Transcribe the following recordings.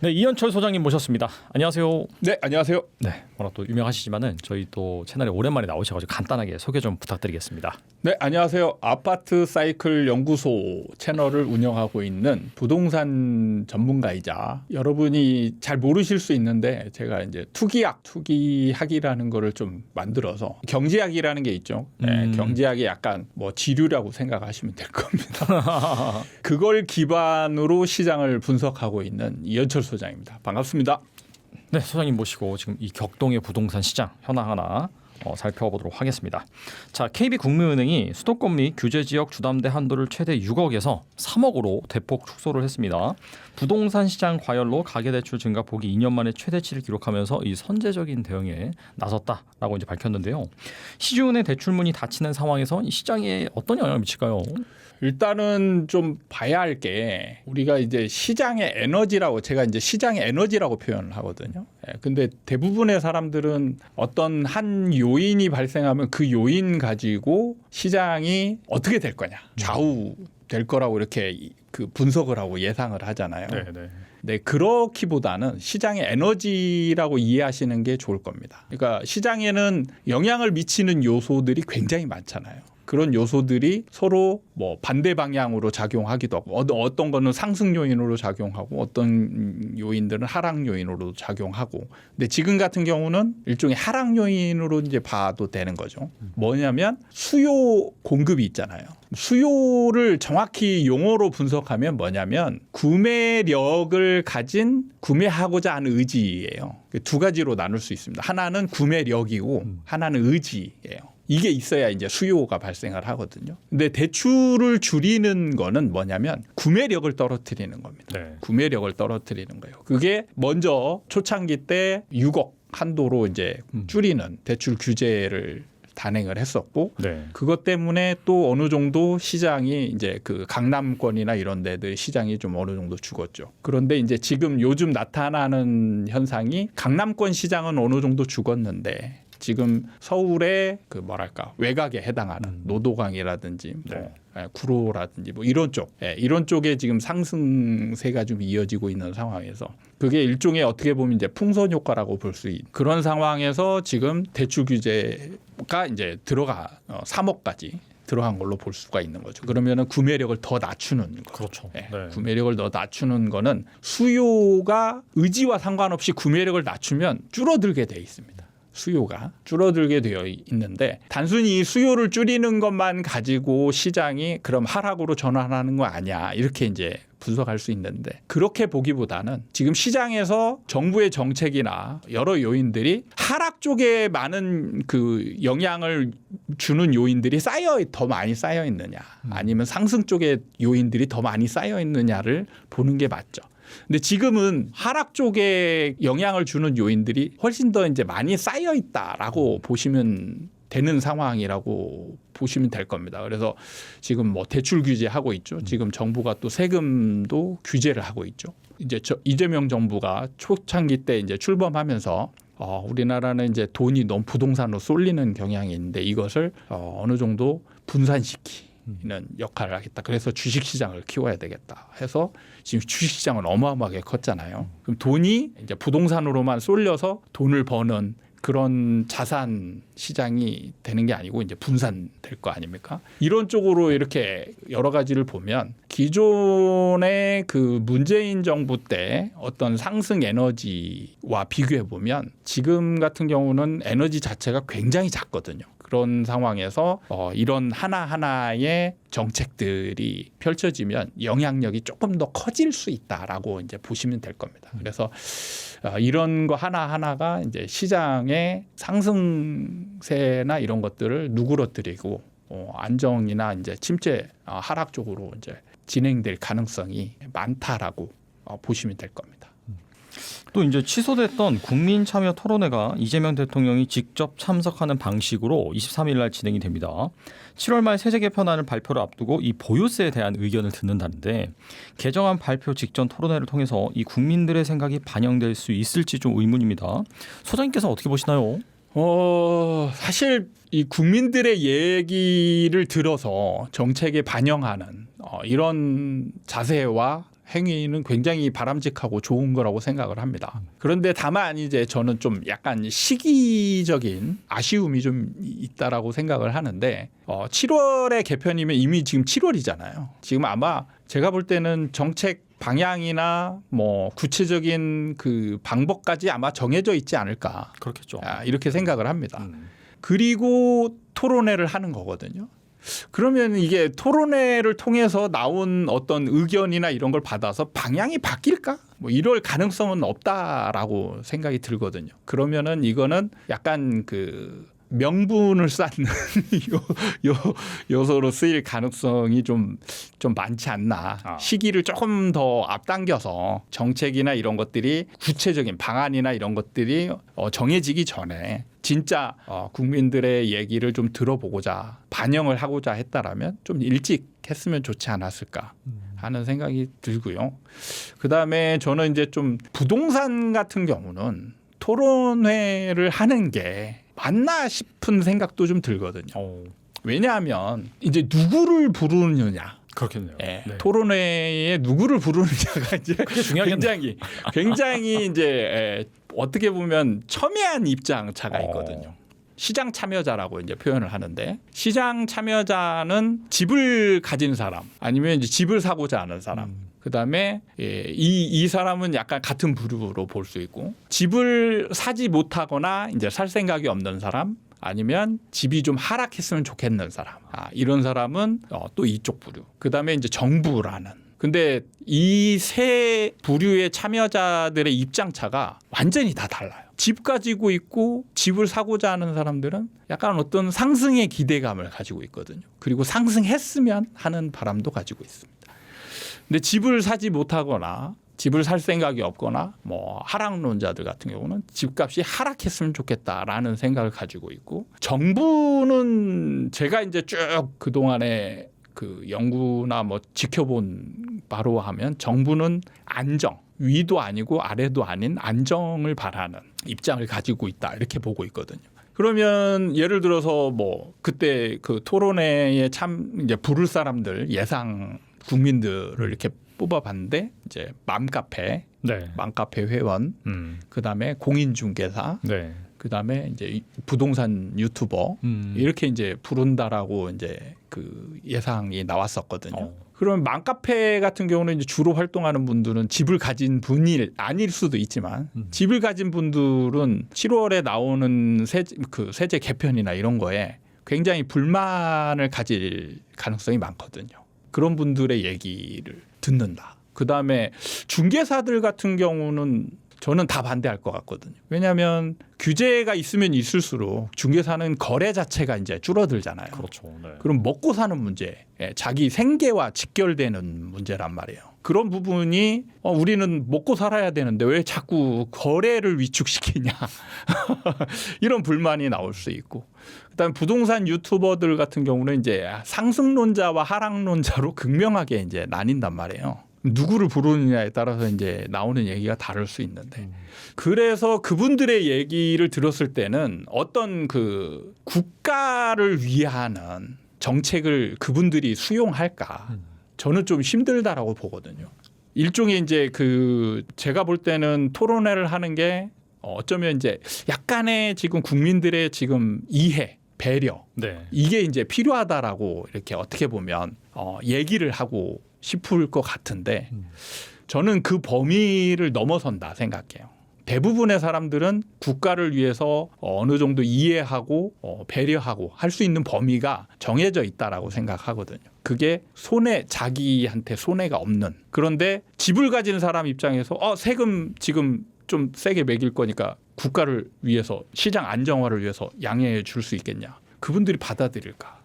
네, 이현철 소장님 모셨습니다. 안녕하세요. 네, 안녕하세요. 네, 워낙 또 유명하시지만은 저희 또 채널에 오랜만에 나오셔가지고 간단하게 소개 좀 부탁드리겠습니다. 네, 안녕하세요. 아파트 사이클 연구소 채널을 운영하고 있는 부동산 전문가이자 여러분이 잘 모르실 수 있는데 제가 이제 투기학이라는 거를 좀 만들어서 경제학이라는 게 있죠. 네, 경제학이 약간 뭐 지류라고 생각하시면 될 겁니다. 그걸 기반으로 시장을 분석하고 있는 이현철 소장입니다. 반갑습니다. 네, 소장님 모시고 지금 이 격동의 부동산 시장 현황 하나 살펴보도록 하겠습니다. 자, KB국민은행이 수도권 및 규제지역 주담대 한도를 최대 6억에서 3억으로 대폭 축소를 했습니다. 부동산 시장 과열로 가계대출 증가 폭이 2년 만에 최대치를 기록하면서 이 선제적인 대응에 나섰다라고 이제 밝혔는데요. 시중은행 대출문이 닫히는 상황에서 이 시장에 어떤 영향을 미칠까요? 일단은 좀 봐야 할 게 우리가 이제 시장의 에너지라고 제가 이제 시장의 에너지라고 표현을 하거든요. 근데 대부분의 사람들은 어떤 한 요인이 발생하면 그 요인 가지고 시장이 어떻게 될 거냐, 좌우 될 거라고 이렇게 그 분석을 하고 예상을 하잖아요. 네, 그렇기보다는 시장의 에너지라고 이해하시는 게 좋을 겁니다. 그러니까 시장에는 영향을 미치는 요소들이 굉장히 많잖아요. 그런 요소들이 서로 뭐 반대 방향으로 작용하기도 하고 어떤 거는 상승 요인으로 작용하고 어떤 요인들은 하락 요인으로 작용하고 근데 지금 같은 경우는 일종의 하락 요인으로 이제 봐도 되는 거죠. 뭐냐면 수요 공급이 있잖아요. 수요를 정확히 용어로 분석하면 뭐냐면 구매력을 가진 구매하고자 하는 의지예요. 두 가지로 나눌 수 있습니다. 하나는 구매력이고 하나는 의지예요. 이게 있어야 이제 수요가 발생을 하거든요. 근데 대출을 줄이는 거는 뭐냐면 구매력을 떨어뜨리는 겁니다. 네. 구매력을 떨어뜨리는 거예요. 그게 먼저 초창기 때 6억 한도로 이제 줄이는 대출 규제를 단행을 했었고 네. 그것 때문에 또 어느 정도 시장이 이제 그 강남권이나 이런 데들 시장이 좀 어느 정도 죽었죠. 그런데 이제 지금 요즘 나타나는 현상이 강남권 시장은 어느 정도 죽었는데 지금 서울의 그 뭐랄까 외곽에 해당하는 노도강이라든지 뭐 구로라든지 뭐 이런 쪽에 지금 상승세가 좀 이어지고 있는 상황에서 그게 일종의 어떻게 보면 이제 풍선 효과라고 볼 수 있는 그런 상황에서 지금 대출 규제가 이제 3억까지 들어간 걸로 볼 수가 있는 거죠. 그러면은 구매력을 더 낮추는 거죠. 그렇죠. 네. 구매력을 더 낮추는 거는 수요가 의지와 상관없이 구매력을 낮추면 줄어들게 돼 있습니다. 수요가 줄어들게 되어 있는데 단순히 수요를 줄이는 것만 가지고 시장이 그럼 하락으로 전환하는 거 아니야 이렇게 이제 분석할 수 있는데 그렇게 보기보다는 지금 시장에서 정부의 정책이나 여러 요인들이 하락 쪽에 많은 그 영향을 주는 요인들이 더 많이 쌓여 있느냐 아니면 상승 쪽에 요인들이 더 많이 쌓여 있느냐를 보는 게 맞죠. 근데 지금은 하락 쪽에 영향을 주는 요인들이 훨씬 더 이제 많이 쌓여 있다라고 보시면 되는 상황이라고 보시면 될 겁니다. 그래서 지금 뭐 대출 규제하고 있죠. 지금 정부가 또 세금도 규제를 하고 있죠. 이제 이재명 정부가 초창기 때 이제 출범하면서 우리나라는 이제 돈이 너무 부동산으로 쏠리는 경향이 있는데 이것을 어느 정도 분산시키는 역할을 하겠다. 그래서 주식시장을 키워야 되겠다 해서 지금 주식시장은 어마어마하게 컸잖아요. 그럼 돈이 이제 부동산으로만 쏠려서 돈을 버는 그런 자산 시장이 되는 게 아니고 이제 분산될 거 아닙니까? 이런 쪽으로 이렇게 여러 가지를 보면 기존의 그 문재인 정부 때 어떤 상승 에너지와 비교해 보면 지금 같은 경우는 에너지 자체가 굉장히 작거든요. 그런 상황에서 이런 하나하나의 정책들이 펼쳐지면 영향력이 조금 더 커질 수 있다라고 이제 보시면 될 겁니다. 그래서 이런 거 하나하나가 이제 시장의 상승세나 이런 것들을 누그러뜨리고 안정이나 이제 침체 하락 쪽으로 이제 진행될 가능성이 많다라고 보시면 될 겁니다. 또 이제 취소됐던 국민참여 토론회가 이재명 대통령이 직접 참석하는 방식으로 23일 날 진행이 됩니다. 7월 말 세제 개편안을 발표를 앞두고 이 보유세에 대한 의견을 듣는다는데 개정안 발표 직전 토론회를 통해서 이 국민들의 생각이 반영될 수 있을지 좀 의문입니다. 소장님께서 어떻게 보시나요? 사실 이 국민들의 얘기를 들어서 정책에 반영하는 이런 자세와 행위는 굉장히 바람직하고 좋은 거라고 생각을 합니다. 그런데 다만 이제 저는 좀 약간 시기적인 아쉬움이 좀 있다라고 생각을 하는데 7월에 개편이면 이미 지금 7월이잖아요. 지금 아마 제가 볼 때는 정책 방향이나 뭐 구체적인 그 방법까지 아마 정해져 있지 않을까. 그렇겠죠. 이렇게 생각을 합니다. 그리고 토론회를 하는 거거든요. 그러면 이게 토론회를 통해서 나온 어떤 의견이나 이런 걸 받아서 방향이 바뀔까? 뭐 이럴 가능성은 없다라고 생각이 들거든요. 그러면은 이거는 약간 그 명분을 쌓는 요소로 쓰일 가능성이 좀 많지 않나. 시기를 조금 더 앞당겨서 정책이나 이런 것들이 구체적인 방안이나 이런 것들이 정해지기 전에 진짜 국민들의 얘기를 좀 들어보고자 반영을 하고자 했다라면 좀 일찍 했으면 좋지 않았을까 하는 생각이 들고요. 그다음에 저는 이제 좀 부동산 같은 경우는 토론회를 하는 게 맞나 싶은 생각도 좀 들거든요. 왜냐하면 이제 누구를 부르느냐. 그렇겠네요. 네. 토론회에 누구를 부르느냐가 이제 그게 중요하겠네요. 굉장히 이제 어떻게 보면 첨예한 입장차가 있거든요. 시장 참여자라고 이제 표현을 하는데 시장 참여자는 집을 가진 사람 아니면 이제 집을 사고자 하는 사람. 그다음에 이 사람은 약간 같은 부류로 볼 수 있고 집을 사지 못하거나 이제 살 생각이 없는 사람 아니면 집이 좀 하락했으면 좋겠는 사람. 이런 사람은 또 이쪽 부류. 그다음에 이제 정부라는. 근데 이 세 부류의 참여자들의 입장차가 완전히 다 달라요. 집 가지고 있고 집을 사고자 하는 사람들은 약간 어떤 상승의 기대감을 가지고 있거든요. 그리고 상승했으면 하는 바람도 가지고 있습니다. 근데 집을 사지 못하거나 집을 살 생각이 없거나 뭐 하락론자들 같은 경우는 집값이 하락했으면 좋겠다라는 생각을 가지고 있고 정부는 제가 이제 쭉 그동안에 그 연구나 뭐 지켜본 바로 하면 정부는 안정 위도 아니고 아래도 아닌 안정을 바라는 입장을 가지고 있다 이렇게 보고 있거든요. 그러면 예를 들어서 뭐 그때 그 토론회에 참 이제 부를 사람들 예상 국민들을 이렇게 뽑아봤는데 이제 맘카페, 맘카페 회원, 그다음에 공인중개사, 그다음에 이제 부동산 유튜버 이렇게 이제 부른다라고 이제 그 예상이 나왔었거든요. 그러면 맘카페 같은 경우는 이제 주로 활동하는 분들은 집을 가진 분이 아닐 수도 있지만 집을 가진 분들은 7월에 나오는 세제 개편이나 이런 거에 굉장히 불만을 가질 가능성이 많거든요. 그런 분들의 얘기를 듣는다. 그다음에 중개사들 같은 경우는 저는 다 반대할 것 같거든요. 왜냐하면 규제가 있으면 있을수록 중개사는 거래 자체가 이제 줄어들잖아요. 그렇죠. 네. 그럼 먹고 사는 문제, 자기 생계와 직결되는 문제란 말이에요. 그런 부분이 우리는 먹고 살아야 되는데 왜 자꾸 거래를 위축시키냐 이런 불만이 나올 수 있고, 그다음에 부동산 유튜버들 같은 경우는 이제 상승론자와 하락론자로 극명하게 이제 나뉜단 말이에요. 누구를 부르느냐에 따라서 이제 나오는 얘기가 다를 수 있는데, 그래서 그분들의 얘기를 들었을 때는 어떤 그 국가를 위하는 정책을 그분들이 수용할까? 저는 좀 힘들다라고 보거든요. 일종의 이제 그 제가 볼 때는 토론회를 하는 게 어쩌면 이제 약간의 지금 국민들의 지금 이해, 배려, 이게 이제 필요하다라고 이렇게 어떻게 보면 얘기를 하고 싶을 것 같은데, 저는 그 범위를 넘어선다 생각해요. 대부분의 사람들은 국가를 위해서 어느 정도 이해하고 배려하고 할 수 있는 범위가 정해져 있다라고 생각하거든요. 그게 자기한테 손해가 없는. 그런데 집을 가진 사람 입장에서 세금 지금 좀 세게 매길 거니까 국가를 위해서 시장 안정화를 위해서 양해해 줄 수 있겠냐. 그분들이 받아들일까?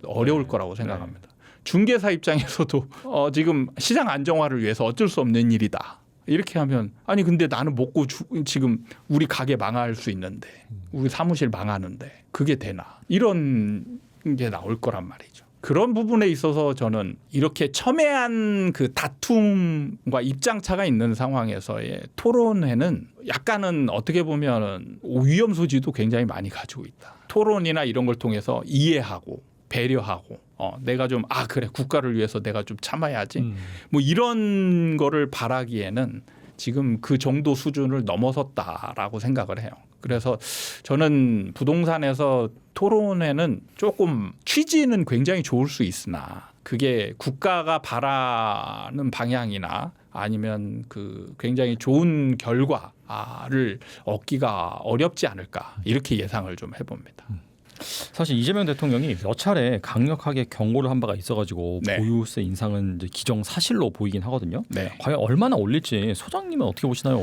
어려울 거라고 생각합니다. 중개사 입장에서도 지금 시장 안정화를 위해서 어쩔 수 없는 일이다. 이렇게 하면 아니 근데 나는 먹고 지금 우리 가게 망할 수 있는데 우리 사무실 망하는데 그게 되나? 이런 게 나올 거란 말이죠. 그런 부분에 있어서 저는 이렇게 첨예한 그 다툼과 입장차가 있는 상황에서의 토론회는 약간은 어떻게 보면 위험 소지도 굉장히 많이 가지고 있다. 토론이나 이런 걸 통해서 이해하고 배려하고 내가 좀 그래 국가를 위해서 내가 좀 참아야지. 뭐 이런 거를 바라기에는 지금 그 정도 수준을 넘어섰다라고 생각을 해요. 그래서 저는 부동산에서 토론회는 조금 취지는 굉장히 좋을 수 있으나 그게 국가가 바라는 방향이나 아니면 그 굉장히 좋은 결과를 얻기가 어렵지 않을까 이렇게 예상을 좀 해봅니다. 사실 이재명 대통령이 몇 차례 강력하게 경고를 한 바가 있어가지고 네. 보유세 인상은 이제 기정사실로 보이긴 하거든요. 네. 과연 얼마나 올릴지 소장님은 어떻게 보시나요?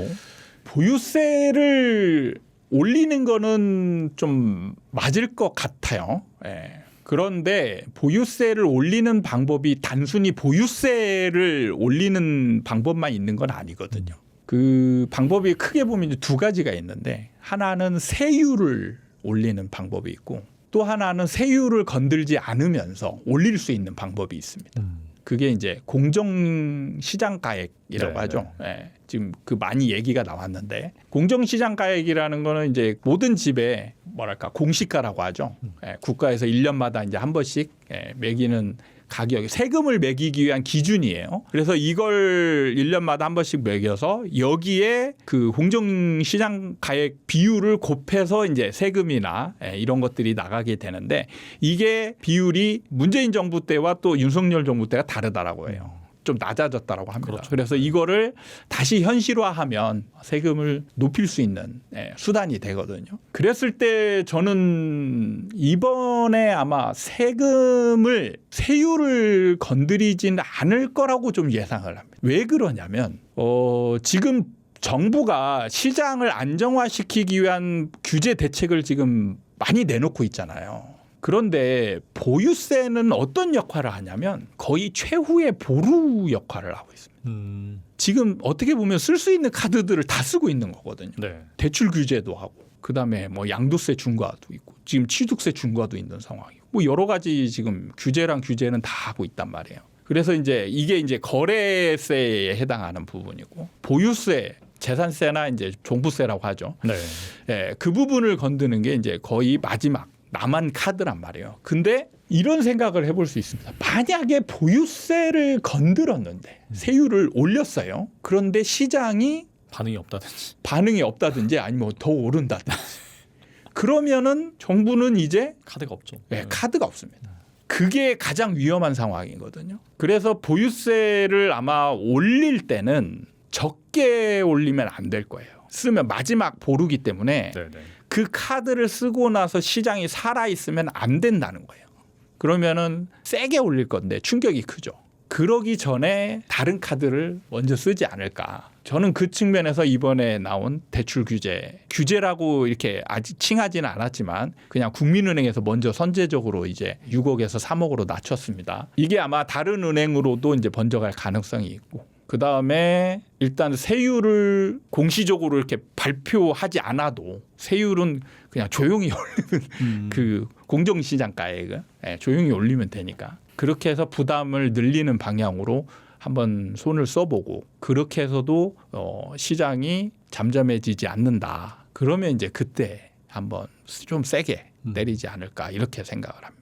보유세를 올리는 거는 좀 맞을 것 같아요. 예. 그런데 보유세를 올리는 방법이 단순히 보유세를 올리는 방법만 있는 건 아니거든요. 그 방법이 크게 보면 이제 두 가지가 있는데 하나는 세율을 올리는 방법이 있고 또 하나는 세율을 건들지 않으면서 올릴 수 있는 방법이 있습니다. 그게 이제 공정시장가액이라고 하죠. 예. 지금 그 많이 얘기가 나왔는데 공정시장가액이라는 거는 이제 모든 집에 뭐랄까 공시가라고 하죠. 예. 국가에서 1년마다 이제 한 번씩 매기는 가격, 세금을 매기기 위한 기준이에요. 그래서 이걸 1년마다 한 번씩 매겨서 여기에 그 공정시장 가액 비율을 곱해서 이제 세금이나 이런 것들이 나가게 되는데 이게 비율이 문재인 정부 때와 또 윤석열 정부 때가 다르다라고 해요. 좀 낮아졌다라고 합니다. 그렇죠. 그래서 이거를 다시 현실화하면 세금을 높일 수 있는 수단이 되거든요. 그랬을 때 저는 이번에 아마 세율을 건드리진 않을 거라고 좀 예상을 합니다. 왜 그러냐면 지금 정부가 시장을 안정화시키기 위한 규제 대책을 지금 많이 내놓고 있잖아요. 그런데 보유세는 어떤 역할을 하냐면 거의 최후의 보루 역할을 하고 있습니다. 지금 어떻게 보면 쓸 수 있는 카드들을 다 쓰고 있는 거거든요. 네. 대출 규제도 하고 그다음에 뭐 양도세 중과도 있고 지금 취득세 중과도 있는 상황이고 뭐 여러 가지 지금 규제는 다 하고 있단 말이에요. 그래서 이제 이게 이제 거래세에 해당하는 부분이고 보유세 재산세나 이제 종부세라고 하죠. 네. 예, 그 부분을 건드는 게 이제 거의 마지막 남은 카드란 말이에요. 근데 이런 생각을 해볼 수 있습니다. 만약에 보유세를 건드렸는데 세율을 올렸어요. 그런데 시장이 반응이 없다든지 아니면 더 오른다든지 그러면은 정부는 이제 카드가 없죠. 카드가 없습니다. 그게 가장 위험한 상황이거든요. 그래서 보유세를 아마 올릴 때는 적게 올리면 안 될 거예요. 쓰면 마지막 보루기 때문에 네. 그 카드를 쓰고 나서 시장이 살아있으면 안 된다는 거예요. 그러면은 세게 올릴 건데 충격이 크죠. 그러기 전에 다른 카드를 먼저 쓰지 않을까. 저는 그 측면에서 이번에 나온 대출 규제라고 이렇게 아직 칭하지는 않았지만 그냥 국민은행에서 먼저 선제적으로 이제 6억에서 3억으로 낮췄습니다. 이게 아마 다른 은행으로도 이제 번져갈 가능성이 있고. 그 다음에 일단 세율을 공시적으로 이렇게 발표하지 않아도 세율은 그냥 조용히 올리는 그 공정시장 가액을 조용히 올리면 되니까 그렇게 해서 부담을 늘리는 방향으로 한번 손을 써보고 그렇게 해서도 시장이 잠잠해지지 않는다. 그러면 이제 그때 한번 좀 세게 내리지 않을까 이렇게 생각을 합니다.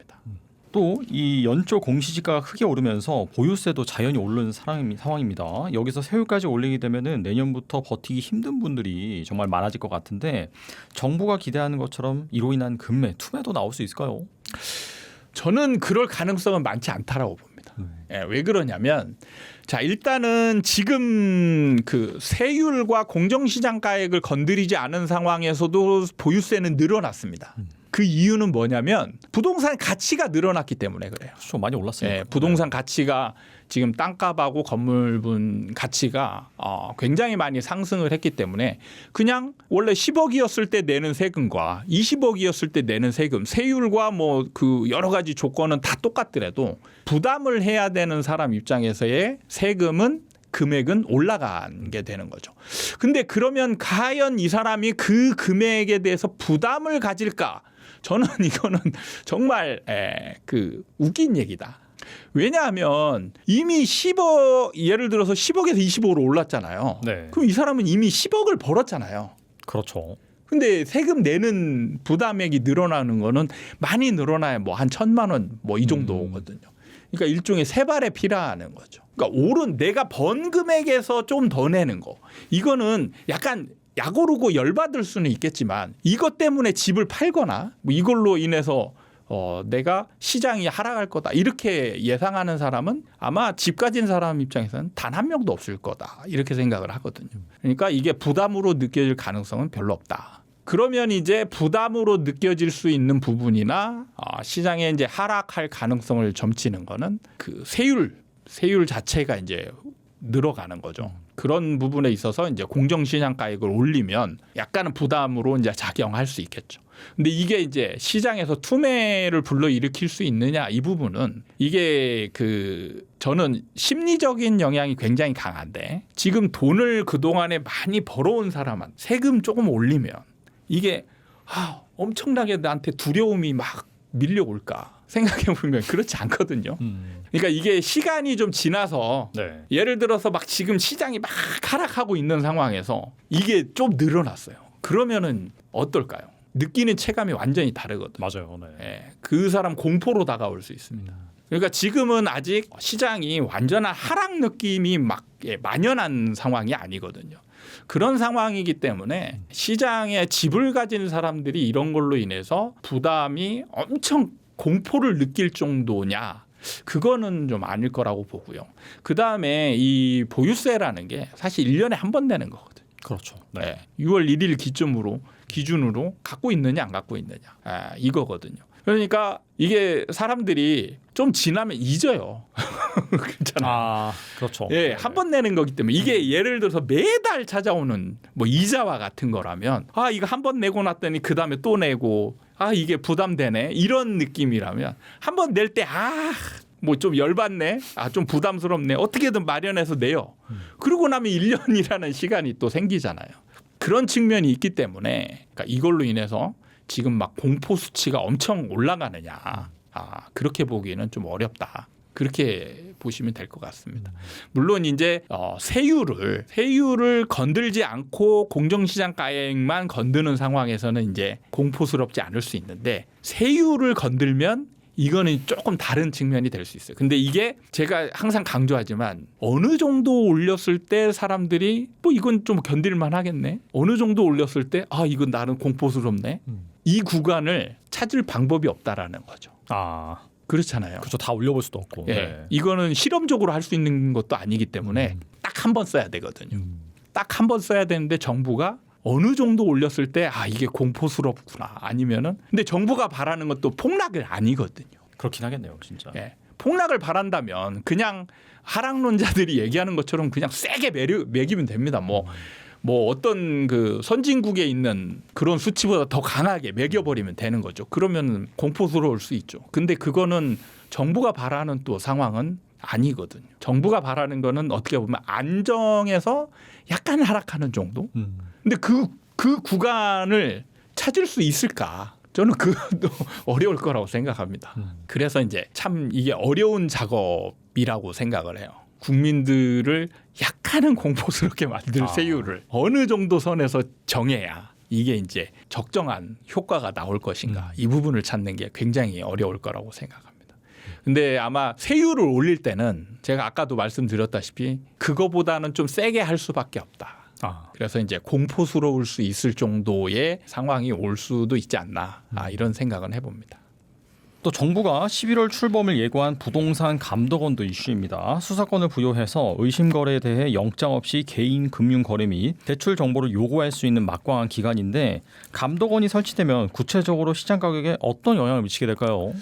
또 이 연초 공시지가가 크게 오르면서 보유세도 자연히 오르는 상황입니다. 여기서 세율까지 올리게 되면은 내년부터 버티기 힘든 분들이 정말 많아질 것 같은데 정부가 기대하는 것처럼 이로 인한 급매, 투매도 나올 수 있을까요? 저는 그럴 가능성은 많지 않다라고 봅니다. 왜 그러냐면 자 일단은 지금 그 세율과 공정시장 가액을 건드리지 않은 상황에서도 보유세는 늘어났습니다. 그 이유는 뭐냐면 부동산 가치가 늘어났기 때문에 그래요. 그렇죠. 많이 올랐어요. 부동산 가치가 지금 땅값하고 건물분 가치가 굉장히 많이 상승을 했기 때문에 그냥 원래 10억이었을 때 내는 세금과 20억이었을 때 내는 세금, 세율과 뭐 그 여러 가지 조건은 다 똑같더라도 부담을 해야 되는 사람 입장에서의 세금은 금액은 올라간 게 되는 거죠. 근데 그러면 과연 이 사람이 그 금액에 대해서 부담을 가질까? 저는 이거는 정말 그 웃긴 얘기다. 왜냐하면 이미 10억 예를 들어서 10억에서 25로 올랐잖아요. 네. 그럼 이 사람은 이미 10억을 벌었잖아요. 그렇죠. 근데 세금 내는 부담액이 늘어나는 거는 많이 늘어나야 뭐 한 1,000만 원 뭐 이 정도거든요. 그러니까 일종의 세발에 피라하는 거죠. 그러니까 오른 내가 번 금액에서 좀 더 내는 거. 이거는 약간 약 오르고 열받을 수는 있겠지만 이것 때문에 집을 팔거나 뭐 이걸로 인해서 내가 시장이 하락할 거다 이렇게 예상하는 사람은 아마 집 가진 사람 입장에서는 단 한 명도 없을 거다 이렇게 생각을 하거든요. 그러니까 이게 부담으로 느껴질 가능성은 별로 없다. 그러면 이제 부담으로 느껴질 수 있는 부분이나 시장에 이제 하락할 가능성을 점치는 거는 그 세율 자체가 이제 늘어가는 거죠. 그런 부분에 있어서 이제 공정시장 가액을 올리면 약간은 부담으로 이제 작용할 수 있겠죠. 근데 이게 이제 시장에서 투매를 불러일으킬 수 있느냐 이 부분은 이게 저는 심리적인 영향이 굉장히 강한데 지금 돈을 그동안에 많이 벌어온 사람은 세금 조금 올리면 이게 엄청나게 나한테 두려움이 막 밀려올까 생각해 보면 그렇지 않거든요. 그러니까 이게 시간이 좀 지나서 네. 예를 들어서 막 지금 시장이 막 하락하고 있는 상황에서 이게 좀 늘어났어요. 그러면은 어떨까요? 느끼는 체감이 완전히 다르거든요. 맞아요. 네. 예, 그 사람 공포로 다가올 수 있습니다. 그러니까 지금은 아직 시장이 완전한 하락 느낌이 막 만연한 상황이 아니거든요. 그런 상황이기 때문에 시장에 집을 가진 사람들이 이런 걸로 인해서 부담이 엄청 공포를 느낄 정도냐? 그거는 좀 아닐 거라고 보고요. 그다음에 이 보유세라는 게 사실 1년에 한 번 내는 거거든요. 그렇죠. 네. 네. 6월 1일 기준으로 갖고 있느냐 안 갖고 있느냐 이거거든요. 그러니까 이게 사람들이 좀 지나면 잊어요. 그렇잖아요. 그렇죠. 예, 한 번 내는 거기 때문에 이게 예를 들어서 매달 찾아오는 뭐 이자와 같은 거라면 이거 한 번 내고 났더니 그 다음에 또 내고 이게 부담되네 이런 느낌이라면 한 번 낼 때 뭐 좀 열받네 좀 부담스럽네 어떻게든 마련해서 내요. 그러고 나면 1년이라는 시간이 또 생기잖아요. 그런 측면이 있기 때문에 그러니까 이걸로 인해서 지금 막 공포 수치가 엄청 올라가느냐 그렇게 보기에는 좀 어렵다. 그렇게 보시면 될 것 같습니다. 물론 이제 세율을 건들지 않고 공정시장 가액만 건드는 상황에서는 이제 공포스럽지 않을 수 있는데 세율을 건들면 이거는 조금 다른 측면이 될 수 있어요. 근데 이게 제가 항상 강조하지만 어느 정도 올렸을 때 사람들이 뭐 이건 좀 견딜만 하겠네. 어느 정도 올렸을 때 이건 나는 공포스럽네. 이 구간을 찾을 방법이 없다라는 거죠. 그렇잖아요. 그렇죠. 다 올려볼 수도 없고. 예. 네. 이거는 실험적으로 할 수 있는 것도 아니기 때문에 딱 한 번 써야 되거든요. 딱 한 번 써야 되는데 정부가 어느 정도 올렸을 때 이게 공포스럽구나 아니면은 근데 정부가 바라는 것도 폭락은 아니거든요. 그렇긴 하겠네요, 진짜. 예. 폭락을 바란다면 그냥 하락론자들이 얘기하는 것처럼 그냥 세게 매기면 됩니다. 뭐 어떤 그 선진국에 있는 그런 수치보다 더 강하게 매겨버리면 되는 거죠. 그러면 공포스러울 수 있죠. 근데 그거는 정부가 바라는 또 상황은 아니거든요. 정부가 바라는 거는 어떻게 보면 안정해서 약간 하락하는 정도. 근데 그 구간을 찾을 수 있을까? 저는 그것도 어려울 거라고 생각합니다. 그래서 이제 참 이게 어려운 작업이라고 생각을 해요. 국민들을 약간은 공포스럽게 만들 세율을 어느 정도 선에서 정해야 이게 이제 적정한 효과가 나올 것인가 이 부분을 찾는 게 굉장히 어려울 거라고 생각합니다. 근데 아마 세율을 올릴 때는 제가 아까도 말씀드렸다시피 그거보다는 좀 세게 할 수밖에 없다. 그래서 이제 공포스러울 수 있을 정도의 상황이 올 수도 있지 않나 이런 생각은 해봅니다. 또 정부가 11월 출범을 예고한 부동산 감독원도 이슈입니다. 수사권을 부여해서 의심 거래에 대해 영장 없이 개인 금융 거래 및 대출 정보를 요구할 수 있는 막강한 기관인데 감독원이 설치되면 구체적으로 시장 가격에 어떤 영향을 미치게 될까요?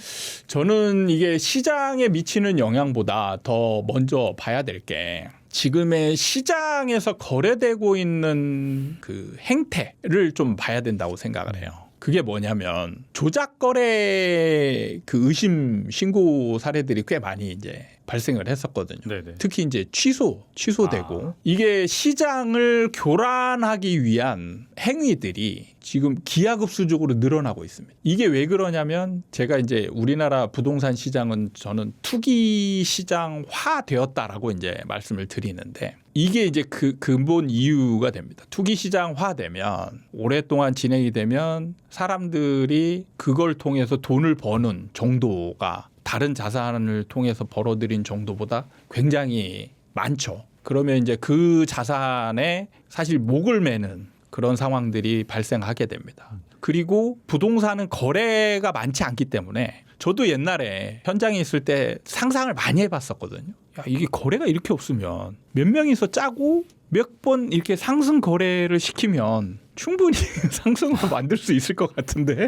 저는 이게 시장에 미치는 영향보다 더 먼저 봐야 될 게 지금의 시장에서 거래되고 있는 그 행태를 좀 봐야 된다고 생각을 해요. 그게 뭐냐면 조작 거래 그 의심 신고 사례들이 꽤 많이 이제 발생을 했었거든요. 네네. 특히 이제 취소되고 이게 시장을 교란하기 위한 행위들이 지금 기하급수적으로 늘어나고 있습니다. 이게 왜 그러냐면 제가 이제 우리나라 부동산 시장은 저는 투기 시장화 되었다라고 이제 말씀을 드리는데 이게 이제 그 근본 이유가 됩니다. 투기 시장화되면 오랫동안 진행이 되면 사람들이 그걸 통해서 돈을 버는 정도가 다른 자산을 통해서 벌어들인 정도보다 굉장히 많죠. 그러면 이제 그 자산에 사실 목을 매는 그런 상황들이 발생하게 됩니다. 그리고 부동산은 거래가 많지 않기 때문에 저도 옛날에 현장에 있을 때 상상을 많이 해봤었거든요. 야, 이게 거래가 이렇게 없으면 몇 명이서 짜고 몇 번 이렇게 상승 거래를 시키면 충분히 상승으로 만들 수 있을 것 같은데.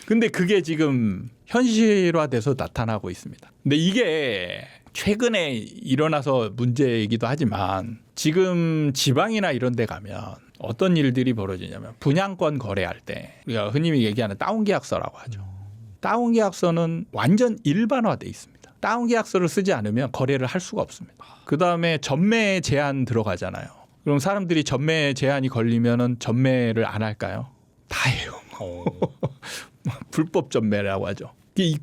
근데 그게 지금 현실화돼서 나타나고 있습니다. 근데 이게 최근에 일어나서 문제이기도 하지만 지금 지방이나 이런 데 가면 어떤 일들이 벌어지냐면 분양권 거래할 때 우리가 흔히 얘기하는 다운 계약서라고 하죠. 다운 계약서는 완전 일반화돼 있습니다. 다운 계약서를 쓰지 않으면 거래를 할 수가 없습니다. 그다음에 전매 제한 들어가잖아요. 그럼 사람들이 전매 제한이 걸리면은 전매를 안 할까요? 다 해요. 불법 전매라고 하죠.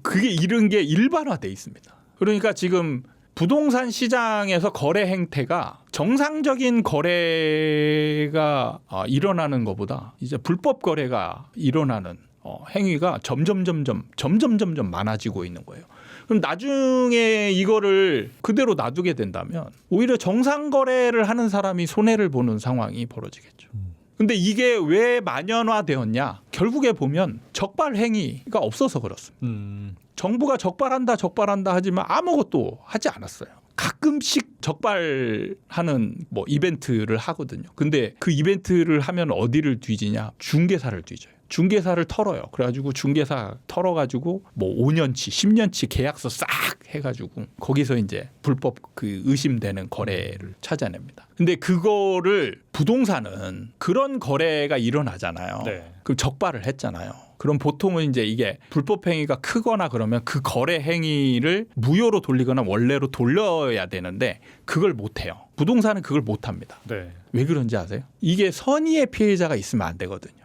그게 이런 게 일반화돼 있습니다. 그러니까 지금 부동산 시장에서 거래 행태가 정상적인 거래가 일어나는 것보다 이제 불법 거래가 일어나는 행위가 점점 많아지고 있는 거예요. 그럼 나중에 이거를 그대로 놔두게 된다면 오히려 정상 거래를 하는 사람이 손해를 보는 상황이 벌어지겠죠. 근데 이게 왜 만연화되었냐? 결국에 보면 적발 행위가 없어서 그렇습니다. 정부가 적발한다 하지만 아무것도 하지 않았어요. 가끔씩 적발하는 뭐 이벤트를 하거든요. 근데 그 이벤트를 하면 어디를 뒤지냐? 중개사를 뒤져요. 중개사를 털어요. 그래가지고 중개사 털어가지고 뭐 5년치, 10년치 계약서 싹 해가지고 거기서 이제 불법 그 의심되는 거래를 찾아냅니다. 근데 그거를 부동산은 그런 거래가 일어나잖아요. 네. 그럼 적발을 했잖아요. 그럼 보통은 이제 이게 불법 행위가 크거나 그러면 그 거래 행위를 무효로 돌리거나 원래로 돌려야 되는데 그걸 못 해요. 부동산은 그걸 못 합니다. 네. 왜 그런지 아세요? 이게 선의의 피해자가 있으면 안 되거든요.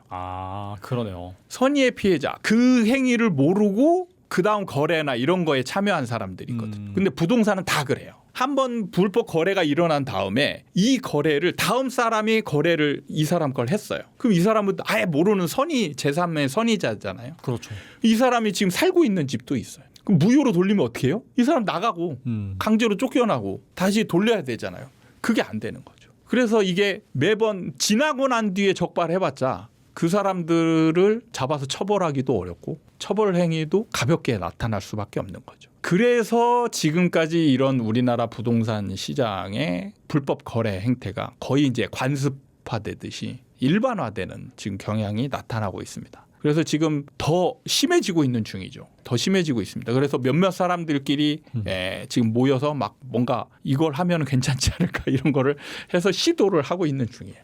그러네요. 선의의 피해자, 그 행위를 모르고 그다음 거래나 이런 거에 참여한 사람들이 있거든요. 근데 부동산은 다 그래요. 한번 불법 거래가 일어난 다음에 이 거래를 다음 사람이 거래를 이 사람 걸 했어요. 그럼 이 사람은 아예 모르는 제3의 선의자잖아요. 그렇죠. 이 사람이 지금 살고 있는 집도 있어요. 그럼 무효로 돌리면 어떻게 해요? 이 사람 나가고 강제로 쫓겨나고 다시 돌려야 되잖아요. 그게 안 되는 거죠. 그래서 이게 매번 지나고 난 뒤에 적발해봤자 그 사람들을 잡아서 처벌하기도 어렵고 처벌 행위도 가볍게 나타날 수밖에 없는 거죠. 그래서 지금까지 이런 우리나라 부동산 시장의 불법 거래 행태가 거의 이제 관습화되듯이 일반화되는 지금 경향이 나타나고 있습니다. 그래서 지금 더 심해지고 있는 중이죠. 더 심해지고 있습니다. 그래서 몇몇 사람들끼리 지금 모여서 막 뭔가 이걸 하면 괜찮지 않을까 이런 거를 해서 시도를 하고 있는 중이에요.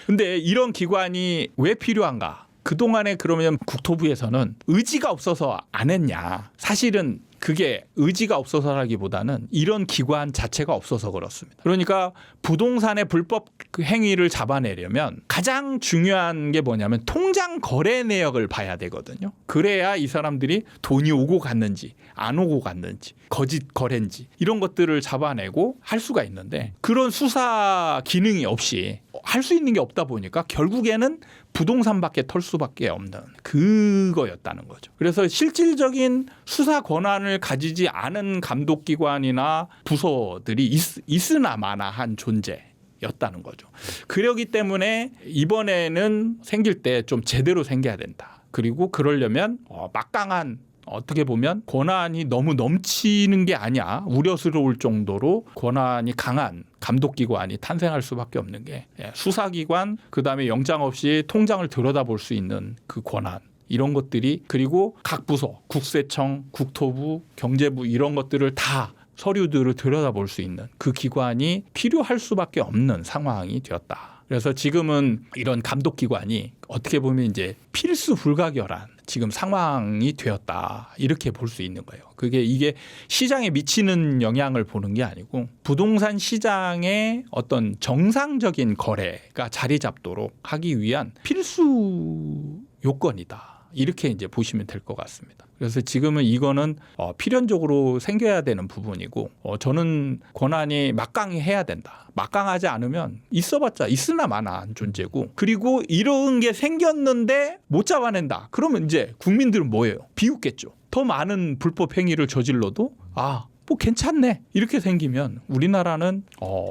근데 이런 기관이 왜 필요한가? 그동안에 그러면 국토부에서는 의지가 없어서 안 했냐? 사실은 그게 의지가 없어서라기보다는 이런 기관 자체가 없어서 그렇습니다. 그러니까 부동산의 불법 행위를 잡아내려면 가장 중요한 게 뭐냐면 통장 거래 내역을 봐야 되거든요. 그래야 이 사람들이 돈이 오고 갔는지 안 오고 갔는지 거짓 거래인지 이런 것들을 잡아내고 할 수가 있는데 그런 수사 기능이 없이 할 수 있는 게 없다 보니까 결국에는 부동산밖에 털 수밖에 없는 그거였다는 거죠. 그래서 실질적인 수사 권한을 가지지 않은 감독기관이나 부서들이 있으나 마나한 존재였다는 거죠. 그러기 때문에 이번에는 생길 때 좀 제대로 생겨야 된다. 그리고 그러려면 막강한 어떻게 보면 권한이 너무 넘치는 게 아니야 우려스러울 정도로 권한이 강한 감독기관이 탄생할 수밖에 없는 게 수사기관 그다음에 영장 없이 통장을 들여다볼 수 있는 그 권한 이런 것들이 그리고 각 부서 국세청 국토부 경제부 이런 것들을 다 서류들을 들여다볼 수 있는 그 기관이 필요할 수밖에 없는 상황이 되었다. 그래서 지금은 이런 감독기관이 어떻게 보면 이제 필수 불가결한 지금 상황이 되었다. 이렇게 볼 수 있는 거예요. 이게 시장에 미치는 영향을 보는 게 아니고 부동산 시장의 어떤 정상적인 거래가 자리 잡도록 하기 위한 필수 요건이다. 이렇게 이제 보시면 될 것 같습니다. 그래서 지금은 이거는 필연적으로 생겨야 되는 부분이고 저는 권한이 막강해야 된다. 막강하지 않으면 있어봤자 있으나 마나한 존재고 그리고 이런 게 생겼는데 못 잡아낸다. 그러면 이제 국민들은 뭐예요? 비웃겠죠. 더 많은 불법 행위를 저질러도 뭐 괜찮네 이렇게 생기면 우리나라는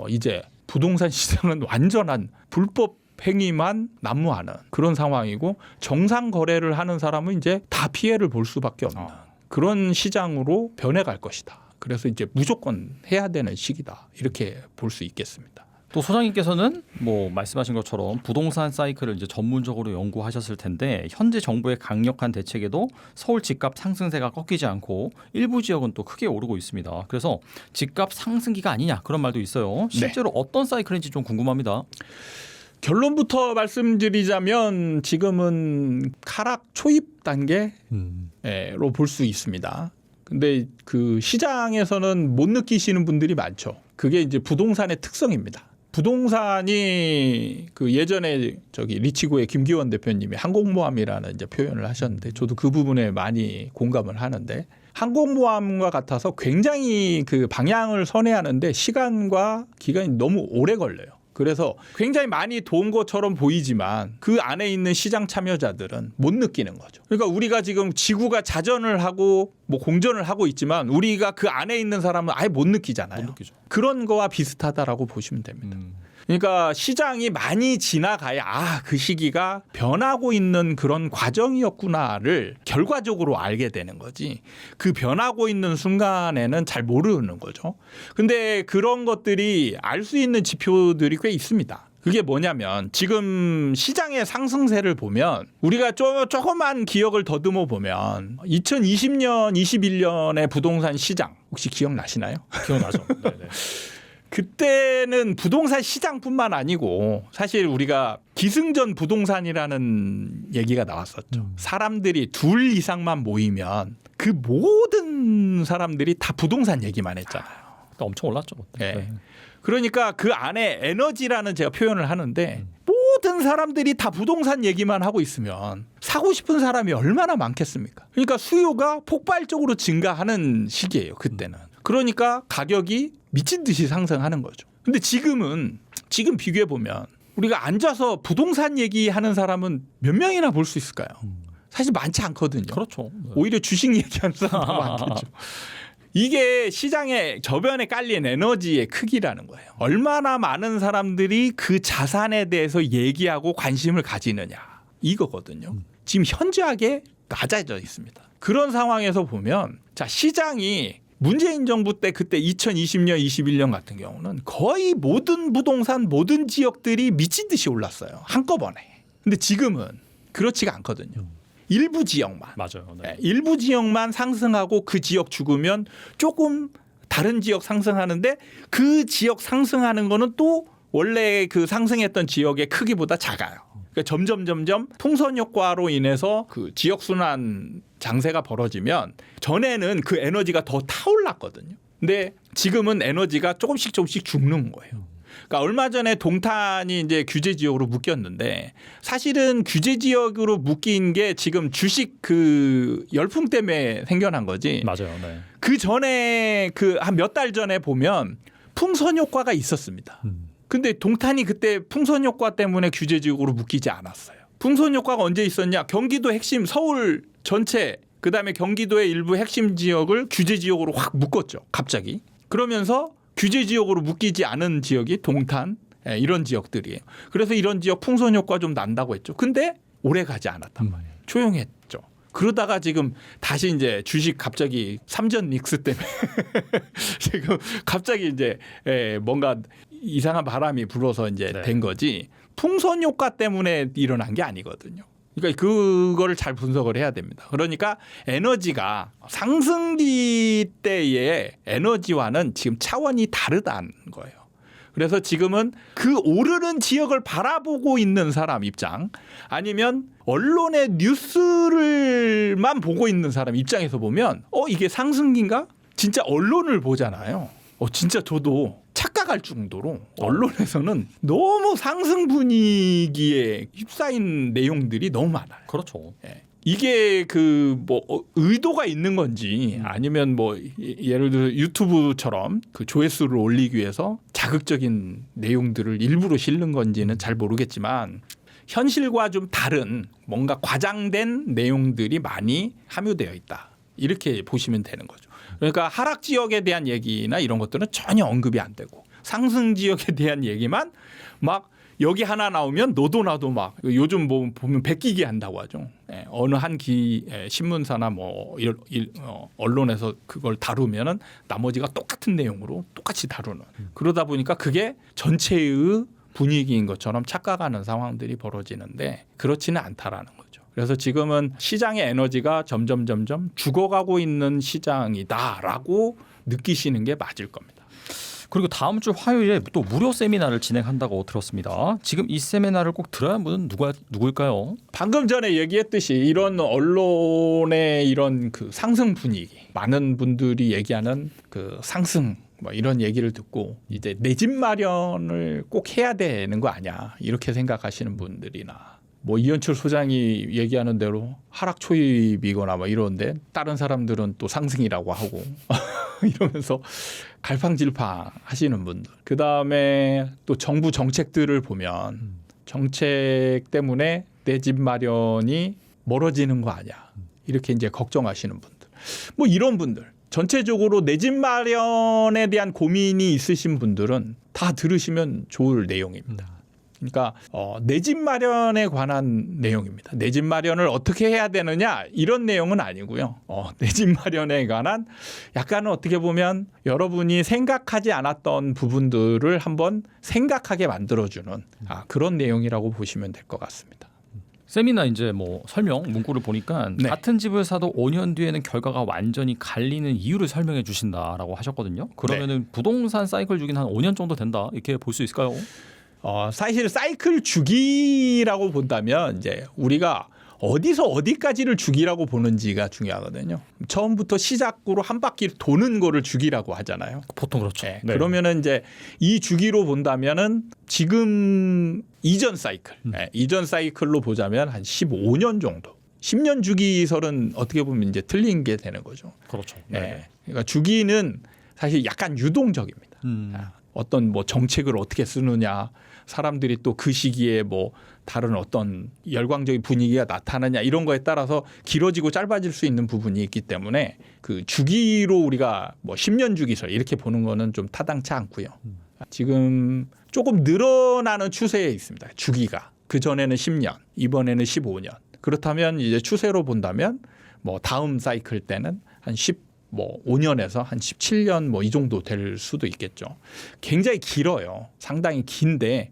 이제 부동산 시장은 완전한 불법 행위만 난무하는 그런 상황이고 정상 거래를 하는 사람은 이제 다 피해를 볼 수밖에 없는 그런 시장으로 변해갈 것이다. 그래서 이제 무조건 해야 되는 시기다. 이렇게 볼 수 있겠습니다. 또 소장님께서는 뭐 말씀하신 것처럼 부동산 사이클을 이제 전문적으로 연구하셨을 텐데 현재 정부의 강력한 대책에도 서울 집값 상승세가 꺾이지 않고 일부 지역은 또 크게 오르고 있습니다. 그래서 집값 상승기가 아니냐 그런 말도 있어요. 실제로 어떤 사이클인지 좀 궁금합니다. 결론부터 말씀드리자면 지금은 하락 초입 단계로 볼 수 있습니다. 근데 그 시장에서는 못 느끼시는 분들이 많죠. 그게 이제 부동산의 특성입니다. 부동산이 그 예전에 리치고의 김기원 대표님이 항공모함이라는 이제 표현을 하셨는데 저도 그 부분에 많이 공감을 하는데 항공모함과 같아서 굉장히 그 방향을 선회하는데 시간과 기간이 너무 오래 걸려요. 그래서 굉장히 많이 도운 것처럼 보이지만 그 안에 있는 시장 참여자들은 못 느끼는 거죠. 그러니까 우리가 지금 지구가 자전을 하고 뭐 공전을 하고 있지만 우리가 그 안에 있는 사람은 아예 못 느끼잖아요. 못 느끼죠. 그런 거와 비슷하다라고 보시면 됩니다. 그러니까 시장이 많이 지나가야 그 시기가 변하고 있는 그런 과정이었구나를 결과적으로 알게 되는 거지. 그 변하고 있는 순간에는 잘 모르는 거죠. 근데 그런 것들이 알 수 있는 지표들이 꽤 있습니다. 그게 뭐냐면 지금 시장의 상승세를 보면 우리가 조금만 기억을 더듬어 보면 2020년, 21년의 부동산 시장 혹시 기억나시나요? 기억나죠. 네네. 그때는 부동산 시장뿐만 아니고 사실 우리가 기승전 부동산이라는 얘기가 나왔었죠. 사람들이 둘 이상만 모이면 그 모든 사람들이 다 부동산 얘기만 했잖아요. 엄청 올랐죠. 그때. 네. 그러니까 그 안에 에너지라는 제가 표현을 하는데 모든 사람들이 다 부동산 얘기만 하고 있으면 사고 싶은 사람이 얼마나 많겠습니까? 그러니까 수요가 폭발적으로 증가하는 시기예요. 그때는. 그러니까 가격이 미친 듯이 상승하는 거죠. 근데 지금 비교해 보면 우리가 앉아서 부동산 얘기하는 사람은 몇 명이나 볼 수 있을까요? 사실 많지 않거든요. 그렇죠. 네. 오히려 주식 얘기하는 사람도 많겠죠. 이게 시장에 저변에 깔린 에너지의 크기라는 거예요. 얼마나 많은 사람들이 그 자산에 대해서 얘기하고 관심을 가지느냐 이거거든요. 지금 현저하게 낮아져 있습니다. 그런 상황에서 보면 자 시장이 문재인 정부 때 그때 2020년, 21년 같은 경우는 거의 모든 부동산 모든 지역들이 미친 듯이 올랐어요. 한꺼번에. 근데 지금은 그렇지가 않거든요. 일부 지역만. 맞아요. 네. 네, 일부 지역만 상승하고 그 지역 죽으면 조금 다른 지역 상승하는데 그 지역 상승하는 거는 또 원래 그 상승했던 지역의 크기보다 작아요. 그러니까 점점 풍선 효과로 인해서 그 지역 순환 장세가 벌어지면 전에는 그 에너지가 더 타올랐거든요. 근데 지금은 에너지가 조금씩 죽는 거예요. 그러니까 얼마 전에 동탄이 이제 규제 지역으로 묶였는데 사실은 규제 지역으로 묶인 게 지금 주식 그 열풍 때문에 생겨난 거지. 맞아요. 네. 그 전에 그 한 몇 달 전에 보면 풍선 효과가 있었습니다. 근데 동탄이 그때 풍선 효과 때문에 규제 지역으로 묶이지 않았어요. 풍선 효과가 언제 있었냐? 경기도 핵심 서울 전체 그다음에 경기도의 일부 핵심 지역을 규제 지역으로 확 묶었죠. 갑자기. 그러면서 규제 지역으로 묶이지 않은 지역이 동탄 이런 지역들이에요. 그래서 이런 지역 풍선 효과 좀 난다고 했죠. 근데 오래 가지 않았단 말이에요. 조용했죠. 그러다가 지금 다시 이제 주식 갑자기 삼전 믹스 때문에 지금 갑자기 이제 뭔가 이상한 바람이 불어서 이제 네. 된 거지 풍선 효과 때문에 일어난 게 아니거든요. 그러니까 그거를 잘 분석을 해야 됩니다. 그러니까 에너지가 상승기 때의 에너지와는 지금 차원이 다르다는 거예요. 그래서 지금은 그 오르는 지역을 바라보고 있는 사람 입장 아니면 언론의 뉴스를만 보고 있는 사람 입장에서 보면 이게 상승기인가? 진짜 언론을 보잖아요. 진짜 저도 착각할 정도로 언론에서는 너무 상승 분위기에 휩싸인 내용들이 너무 많아요. 그렇죠. 이게 그 뭐 의도가 있는 건지 아니면 뭐 예를 들어 유튜브처럼 그 조회수를 올리기 위해서 자극적인 내용들을 일부러 실는 건지는 잘 모르겠지만 현실과 좀 다른 뭔가 과장된 내용들이 많이 함유되어 있다. 이렇게 보시면 되는 거죠. 그러니까 하락 지역에 대한 얘기나 이런 것들은 전혀 언급이 안 되고 상승 지역에 대한 얘기만 막 여기 하나 나오면 너도 나도 막 요즘 뭐 보면 베끼기 한다고 하죠. 어느 한 신문사나 뭐 언론에서 그걸 다루면은 나머지가 똑같은 내용으로 똑같이 다루는. 그러다 보니까 그게 전체의 분위기인 것처럼 착각하는 상황들이 벌어지는데 그렇지는 않다라는 거죠. 그래서 지금은 시장의 에너지가 점점 죽어가고 있는 시장이다라고 느끼시는 게 맞을 겁니다. 그리고 다음 주 화요일에 또 무료 세미나를 진행한다고 들었습니다. 지금 이 세미나를 꼭 들어야 하는 분은 누구일까요? 방금 전에 얘기했듯이 이런 언론의 이런 그 상승 분위기, 많은 분들이 얘기하는 그 상승 뭐 이런 얘기를 듣고 이제 내 집 마련을 꼭 해야 되는 거 아니야 이렇게 생각하시는 분들이나 뭐 이현철 소장이 얘기하는 대로 하락 초입이거나 뭐 이런데 다른 사람들은 또 상승이라고 하고 이러면서 갈팡질팡 하시는 분들. 그다음에 또 정부 정책들을 보면 정책 때문에 내 집 마련이 멀어지는 거 아니야. 이렇게 이제 걱정하시는 분들. 뭐 이런 분들. 전체적으로 내 집 마련에 대한 고민이 있으신 분들은 다 들으시면 좋을 내용입니다. 그러니까 내 집 마련에 관한 내용입니다. 내 집 마련을 어떻게 해야 되느냐 이런 내용은 아니고요. 내 집 마련에 관한 약간은 어떻게 보면 여러분이 생각하지 않았던 부분들을 한번 생각하게 만들어주는 그런 내용이라고 보시면 될 것 같습니다. 세미나 이제 뭐 설명 문구를 보니까 네. 같은 집을 사도 5년 뒤에는 결과가 완전히 갈리는 이유를 설명해 주신다라고 하셨거든요. 그러면은 부동산 사이클 주기는 한 5년 정도 된다 이렇게 볼 수 있을까요? 사실 사이클 주기라고 본다면 이제 우리가 어디서 어디까지를 주기라고 보는지가 중요하거든요. 처음부터 시작으로 한 바퀴 도는 거를 주기라고 하잖아요. 보통 그렇죠. 네. 그러면은 이제 이 주기로 본다면은 지금 이전 사이클, 이전 사이클로 보자면 한 15년 정도. 10년 주기설은 어떻게 보면 이제 틀린 게 되는 거죠. 그렇죠. 그러니까 주기는 사실 약간 유동적입니다. 어떤 뭐 정책을 어떻게 쓰느냐, 사람들이 또 그 시기에 뭐 다른 어떤 열광적인 분위기가 나타나냐 이런 거에 따라서 길어지고 짧아질 수 있는 부분이 있기 때문에 그 주기로 우리가 뭐 10년 주기설 이렇게 보는 거는 좀 타당치 않고요. 지금 조금 늘어나는 추세에 있습니다. 주기가. 그 전에는 10년, 이번에는 15년. 그렇다면 이제 추세로 본다면 뭐 다음 사이클 때는 한 5년에서 한 17년 뭐 이 정도 될 수도 있겠죠. 굉장히 길어요. 상당히 긴데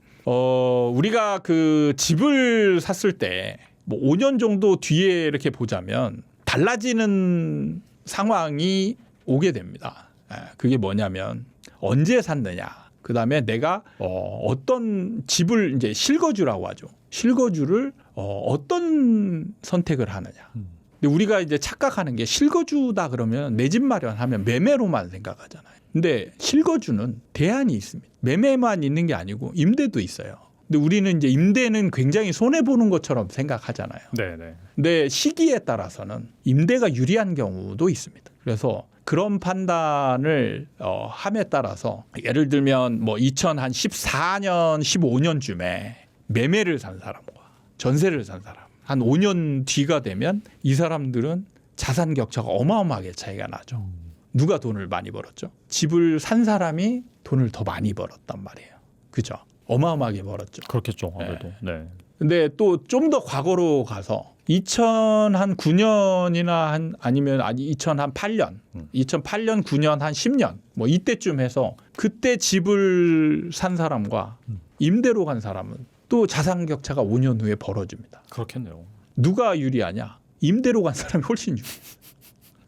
우리가 그 집을 샀을 때 뭐 5년 정도 뒤에 이렇게 보자면 달라지는 상황이 오게 됩니다. 그게 뭐냐면 언제 샀느냐. 그다음에 내가 어떤 집을 이제 실거주라고 하죠. 실거주를 어떤 선택을 하느냐. 근데 우리가 이제 착각하는 게 실거주다 그러면 내 집 마련하면 매매로만 생각하잖아요. 근데 실거주는 대안이 있습니다. 매매만 있는 게 아니고 임대도 있어요. 근데 우리는 이제 임대는 굉장히 손해 보는 것처럼 생각하잖아요. 네. 근데 시기에 따라서는 임대가 유리한 경우도 있습니다. 그래서 그런 판단을 함에 따라서 예를 들면 뭐 2014년, 15년쯤에 매매를 산 사람과 전세를 산 사람 한 5년 뒤가 되면 이 사람들은 자산 격차가 어마어마하게 차이가 나죠. 누가 돈을 많이 벌었죠? 집을 산 사람이 돈을 더 많이 벌었단 말이에요. 그죠? 어마어마하게 벌었죠. 그렇겠죠. 아무래도. 네. 근데 또 좀 더 과거로 가서 2009년이나 아니면 2008년, 2008년, 9년, 한 10년 뭐 이때쯤 해서 그때 집을 산 사람과 임대로 간 사람은 또 자산 격차가 5년 후에 벌어집니다. 그렇겠네요. 누가 유리하냐? 임대로 간 사람이 훨씬 유리해요.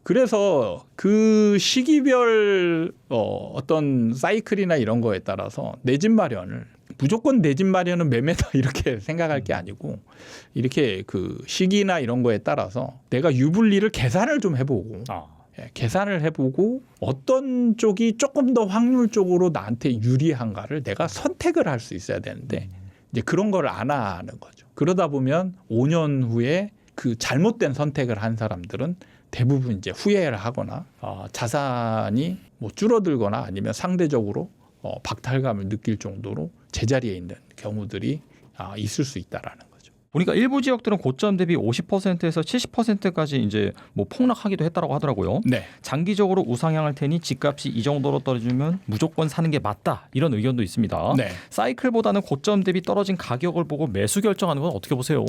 그래서 그 시기별 어떤 사이클이나 이런 거에 따라서 내 집 마련을 무조건 내 집 마련은 매매다 이렇게 생각할 게 아니고 이렇게 그 시기나 이런 거에 따라서 내가 유불리를 계산을 좀 해보고 계산을 해보고 어떤 쪽이 조금 더 확률적으로 나한테 유리한가를 내가 선택을 할 수 있어야 되는데 이제 그런 걸 안 하는 거죠. 그러다 보면 5년 후에 그 잘못된 선택을 한 사람들은 대부분 이제 후회를 하거나 자산이 뭐 줄어들거나 아니면 상대적으로 박탈감을 느낄 정도로 제자리에 있는 경우들이 있을 수 있다라는 거죠. 보니까 일부 지역들은 고점 대비 50%에서 70%까지 이제 뭐 폭락하기도 했다라고 하더라고요. 네. 장기적으로 우상향할 테니 집값이 이 정도로 떨어지면 무조건 사는 게 맞다 이런 의견도 있습니다. 네. 사이클보다는 고점 대비 떨어진 가격을 보고 매수 결정하는 건 어떻게 보세요?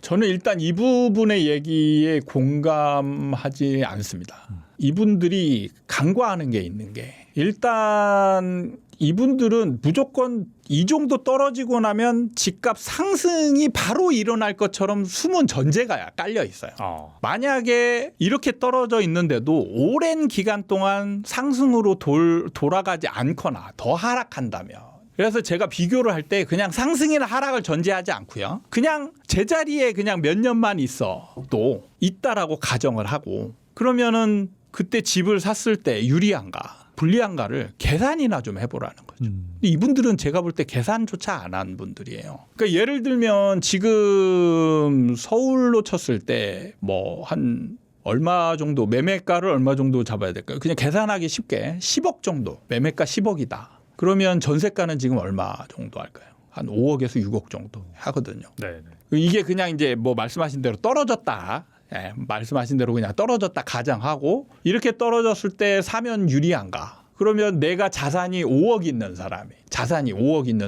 저는 일단 이 부분의 얘기에 공감하지 않습니다. 이분들이 간과하는 게 있는 게 일단 이분들은 무조건 이 정도 떨어지고 나면 집값 상승이 바로 일어날 것처럼 숨은 전제가 깔려 있어요. 만약에 이렇게 떨어져 있는데도 오랜 기간 동안 상승으로 돌아가지 않거나 더 하락한다면 그래서 제가 비교를 할 때 그냥 상승이나 하락을 전제하지 않고요. 그냥 제자리에 그냥 몇 년만 있어도 있다라고 가정을 하고 그러면은 그때 집을 샀을 때 유리한가 불리한가를 계산이나 좀 해보라는 거죠. 근데 이분들은 제가 볼 때 계산조차 안 한 분들이에요. 그러니까 예를 들면 지금 서울로 쳤을 때 뭐 한 얼마 정도 매매가를 얼마 정도 잡아야 될까요? 그냥 계산하기 쉽게 10억 정도 매매가 10억이다. 그러면 전세가는 지금 얼마 정도 할까요? 한 5억에서 6억 정도 하거든요. 네. 이게 그냥 이제 뭐 말씀하신 대로 떨어졌다. 예, 말씀하신 대로 그냥 떨어졌다 가정하고 이렇게 떨어졌을 때 사면 유리한가? 그러면 내가 자산이 5억 있는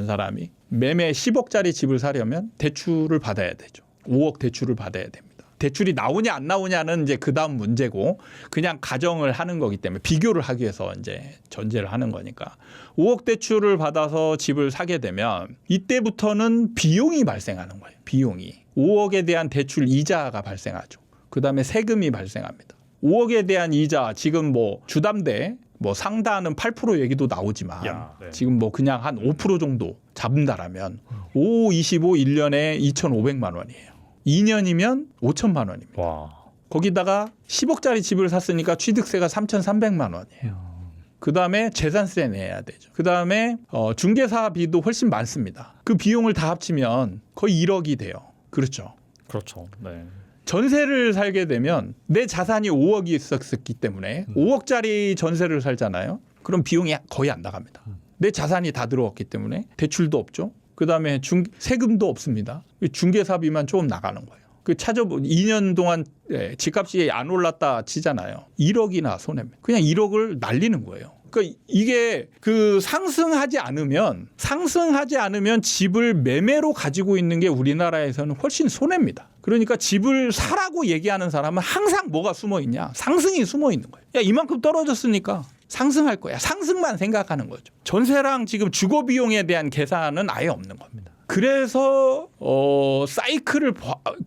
사람이 매매 10억짜리 집을 사려면 대출을 받아야 되죠. 5억 대출을 받아야 됩니다. 대출이 나오냐 안 나오냐는 이제 그다음 문제고 그냥 가정을 하는 거기 때문에 비교를 하기 위해서 이제 전제를 하는 거니까 5억 대출을 받아서 집을 사게 되면 이때부터는 비용이 발생하는 거예요. 비용이 5억에 대한 대출 이자가 발생하죠. 그다음에 세금이 발생합니다. 5억에 대한 이자 지금 뭐 주담대 뭐 상다는 8% 얘기도 나오지만 네. 지금 뭐 그냥 한 5% 정도 잡는다라면 5, 25, 1년에 2,500만 원이에요. 2년이면 5천만 원입니다. 와. 거기다가 10억짜리 집을 샀으니까 취득세가 3,300만 원이에요. 그다음에 재산세 내야 되죠. 그다음에 중개사비도 훨씬 많습니다. 그 비용을 다 합치면 거의 1억이 돼요. 그렇죠. 그렇죠. 네. 전세를 살게 되면 내 자산이 5억이 있었기 때문에 5억짜리 전세를 살잖아요. 그럼 비용이 거의 안 나갑니다. 내 자산이 다 들어왔기 때문에 대출도 없죠. 그다음에 세금도 없습니다. 중개사비만 조금 나가는 거예요. 그 찾아보 2년 동안 집값이 안 올랐다 치잖아요. 1억이나 손해입니다. 그냥 1억을 날리는 거예요. 그러니까 이게 그 상승하지 않으면 집을 매매로 가지고 있는 게 우리나라에서는 훨씬 손해입니다. 그러니까 집을 사라고 얘기하는 사람은 항상 뭐가 숨어 있냐? 상승이 숨어 있는 거예요. 야, 이만큼 떨어졌으니까 상승할 거야. 상승만 생각하는 거죠. 전세랑 지금 주거 비용에 대한 계산은 아예 없는 겁니다. 그래서 사이클을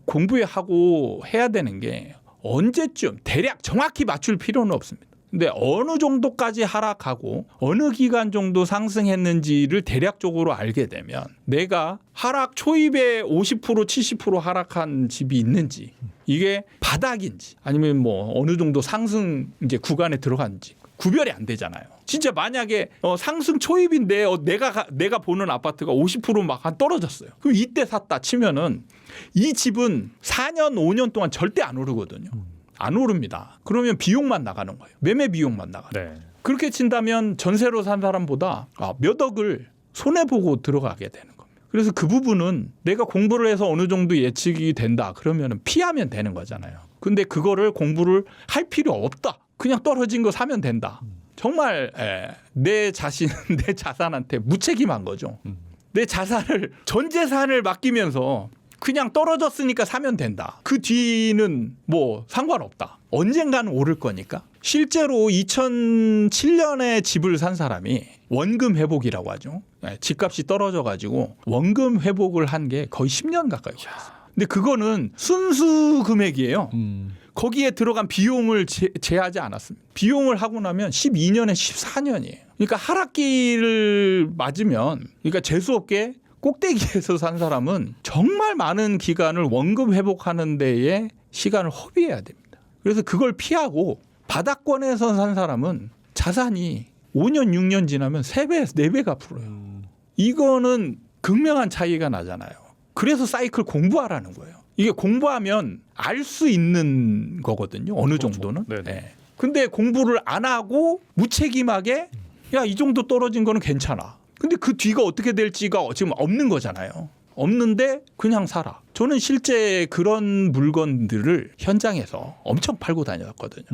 공부하고 해야 되는 게 언제쯤 대략 정확히 맞출 필요는 없습니다. 근데 어느 정도까지 하락하고 어느 기간 정도 상승했는지를 대략적으로 알게 되면 내가 하락 초입에 50% 70% 하락한 집이 있는지 이게 바닥인지 아니면 뭐 어느 정도 상승 이제 구간에 들어간지 구별이 안 되잖아요. 진짜 만약에 상승 초입인데 내가 보는 아파트가 50% 막 한 떨어졌어요. 그럼 이때 샀다 치면은 이 집은 4년 5년 동안 절대 안 오르거든요. 안 오릅니다. 그러면 비용만 나가는 거예요. 매매 비용만 나가는 거예요. 그렇게 친다면 전세로 산 사람보다 몇 억을 손해보고 들어가게 되는 겁니다. 그래서 그 부분은 내가 공부를 해서 어느 정도 예측이 된다. 그러면 피하면 되는 거잖아요. 근데 그거를 공부를 할 필요 없다. 그냥 떨어진 거 사면 된다. 정말 내 자산한테 무책임한 거죠. 내 자산을 전 재산을 맡기면서 그냥 떨어졌으니까 사면 된다. 그 뒤는 뭐 상관없다. 언젠가는 오를 거니까. 실제로 2007년에 집을 산 사람이 원금 회복이라고 하죠. 집값이 떨어져가지고 원금 회복을 한 게 거의 10년 가까이 걸렸어요. 근데 그거는 순수 금액이에요. 거기에 들어간 비용을 제하지 않았습니다. 비용을 하고 나면 12년에 14년이에요. 그러니까 하락기를 맞으면 그러니까 재수없게 꼭대기에서 산 사람은 정말 많은 기간을 원금 회복하는 데에 시간을 허비해야 됩니다. 그래서 그걸 피하고 바닥권에서 산 사람은 자산이 5년 6년 지나면 3배에서 4배가 풀어요. 이거는 극명한 차이가 나잖아요. 그래서 사이클 공부하라는 거예요. 이게 공부하면 알 수 있는 거거든요. 어느 그렇죠. 정도는. 네네. 네. 근데 공부를 안 하고 무책임하게 야, 이 정도 떨어진 거는 괜찮아. 근데 그 뒤가 어떻게 될지가 지금 없는 거잖아요. 없는데 그냥 살아. 저는 실제 그런 물건들을 현장에서 엄청 팔고 다녔거든요.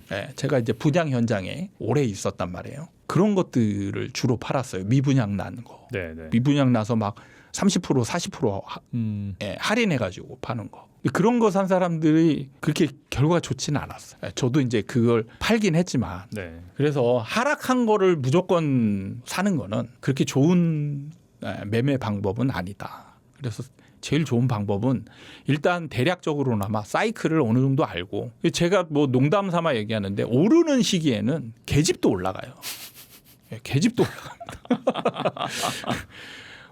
네, 제가 이제 분양 현장에 오래 있었단 말이에요. 그런 것들을 주로 팔았어요. 미분양 난 거. 네네. 미분양 나서 막 30% 40% 할인해가지고 파는 거. 그런 거 산 사람들이 그렇게 결과가 좋지는 않았어요. 저도 이제 그걸 팔긴 했지만. 네. 그래서 하락한 거를 무조건 사는 거는 그렇게 좋은 매매 방법은 아니다. 그래서 제일 좋은 방법은 일단 대략적으로나마 사이클을 어느 정도 알고, 제가 뭐 농담 삼아 얘기하는데 오르는 시기에는 계집도 올라가요. 계집도 올라갑니다.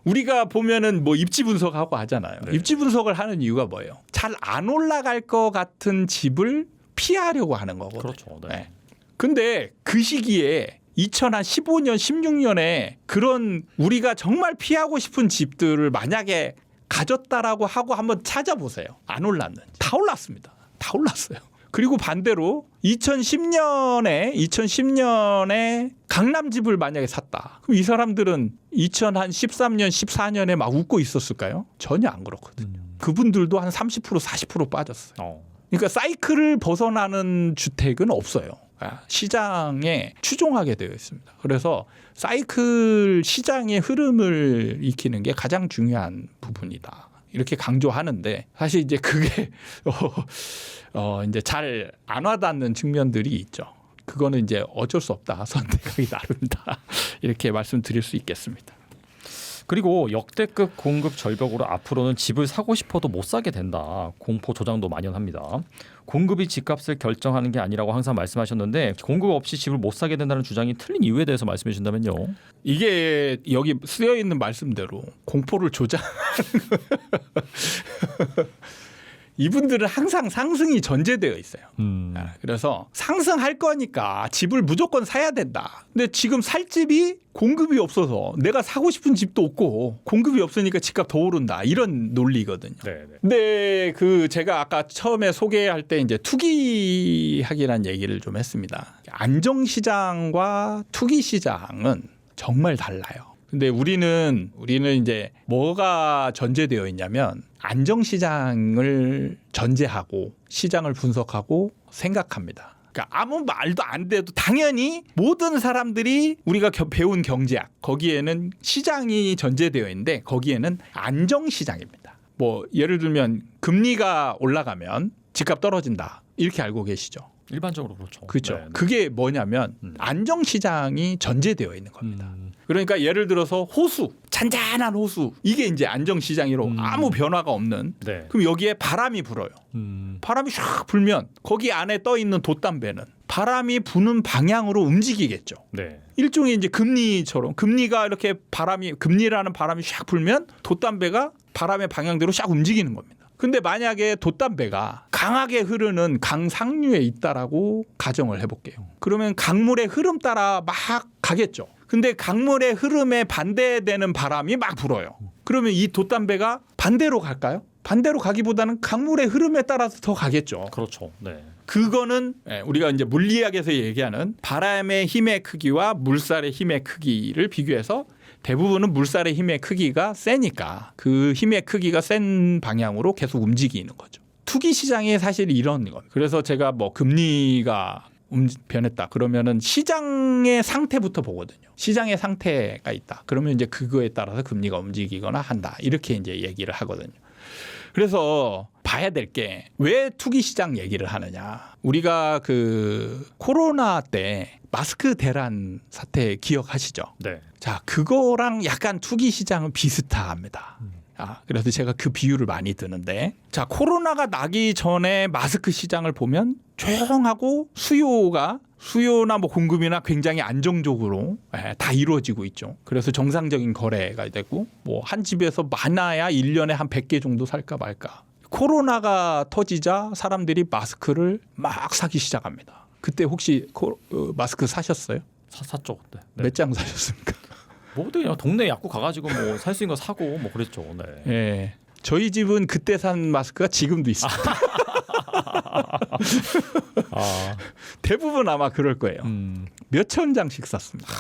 우리가 보면은 뭐 입지 분석하고 하잖아요. 네. 입지 분석을 하는 이유가 뭐예요? 잘 안 올라갈 것 같은 집을 피하려고 하는 거거든요. 그렇죠. 네. 네. 근데 그 시기에 2015년, 16년에 그런 우리가 정말 피하고 싶은 집들을 만약에 가졌다라고 하고 한번 찾아보세요. 안 올랐는지. 다 올랐습니다. 다 올랐어요. 그리고 반대로 2010년에 강남 집을 만약에 샀다. 그럼 이 사람들은 2013년, 14년에 막 웃고 있었을까요? 전혀 안 그렇거든요. 그분들도 한 30%, 40% 빠졌어요. 그러니까 사이클을 벗어나는 주택은 없어요. 시장에 추종하게 되어 있습니다. 그래서 사이클 시장의 흐름을 익히는 게 가장 중요한 부분이다. 이렇게 강조하는데 사실 이제 그게 이제 잘 안 와닿는 측면들이 있죠. 그거는 이제 어쩔 수 없다. 선택하기 나름이다. 이렇게 말씀드릴 수 있겠습니다. 그리고 역대급 공급 절벽으로 앞으로는 집을 사고 싶어도 못 사게 된다. 공포 조장도 만연합니다. 공급이 집값을 결정하는 게 아니라고 항상 말씀하셨는데 공급 없이 집을 못 사게 된다는 주장이 틀린 이유에 대해서 말씀해 주신다면요. 이게 여기 쓰여 있는 말씀대로 공포를 조장하는 이분들은 항상 상승이 전제되어 있어요. 그래서 상승할 거니까 집을 무조건 사야 된다. 근데 지금 살 집이 공급이 없어서 내가 사고 싶은 집도 없고 공급이 없으니까 집값 더 오른다. 이런 논리거든요. 네네. 근데 그 제가 아까 처음에 소개할 때 이제 투기학이라는 얘기를 좀 했습니다. 안정시장과 투기시장은 정말 달라요. 근데 우리는 이제 뭐가 전제되어 있냐면 안정시장을 전제하고 시장을 분석하고 생각합니다. 그러니까 아무 말도 안 돼도 당연히 모든 사람들이 우리가 배운 경제학 거기에는 시장이 전제되어 있는데 거기에는 안정시장입니다. 뭐 예를 들면 금리가 올라가면 집값 떨어진다 이렇게 알고 계시죠? 일반적으로 그렇죠. 그렇죠. 네. 그게 뭐냐면 안정시장이 전제되어 있는 겁니다. 그러니까 예를 들어서 호수, 잔잔한 호수 이게 이제 안정시장이로 아무 변화가 없는. 네. 그럼 여기에 바람이 불어요. 바람이 샥 불면 거기 안에 떠 있는 돛담배는 바람이 부는 방향으로 움직이겠죠. 네. 일종의 이제 금리처럼 금리가 이렇게 금리라는 바람이 샥 불면 돛담배가 바람의 방향대로 샥 움직이는 겁니다. 근데 만약에 돛담배가 강하게 흐르는 강 상류에 있다라고 가정을 해볼게요. 그러면 강물의 흐름 따라 막 가겠죠. 근데 강물의 흐름에 반대되는 바람이 막 불어요. 그러면 이 돛담배가 반대로 갈까요? 반대로 가기보다는 강물의 흐름에 따라서 더 가겠죠. 그렇죠. 네. 그거는 우리가 이제 물리학에서 얘기하는 바람의 힘의 크기와 물살의 힘의 크기를 비교해서 대부분은 물살의 힘의 크기가 세니까 그 힘의 크기가 센 방향으로 계속 움직이는 거죠. 투기 시장이 사실 이런 겁니다. 그래서 제가 뭐 금리가 변했다 그러면은 시장의 상태부터 보거든요. 시장의 상태가 있다. 그러면 이제 그거에 따라서 금리가 움직이거나 한다. 이렇게 이제 얘기를 하거든요. 그래서 봐야 될 게 왜 투기 시장 얘기를 하느냐. 우리가 그 코로나 때 마스크 대란 사태 기억하시죠? 네. 자, 그거랑 약간 투기 시장은 비슷합니다. 그래서 제가 그 비유를 많이 드는데, 자, 코로나가 나기 전에 마스크 시장을 보면 조용하고 수요나 뭐 공급이나 굉장히 안정적으로 다 이루어지고 있죠. 그래서 정상적인 거래가 되고 뭐 한 집에서 많아야 1년에 한 100개 정도 살까 말까. 코로나가 터지자 사람들이 마스크를 막 사기 시작합니다. 그때 혹시 마스크 사셨어요? 샀죠. 네. 몇 장 사셨습니까? 뭐 그냥 동네 약국 가가지고 뭐 살 수 있는 거 사고 뭐 그랬죠. 네. 예. 저희 집은 그때 산 마스크가 지금도 있어요. 아, 대부분 아마 그럴 거예요. 몇천 장씩 샀습니다.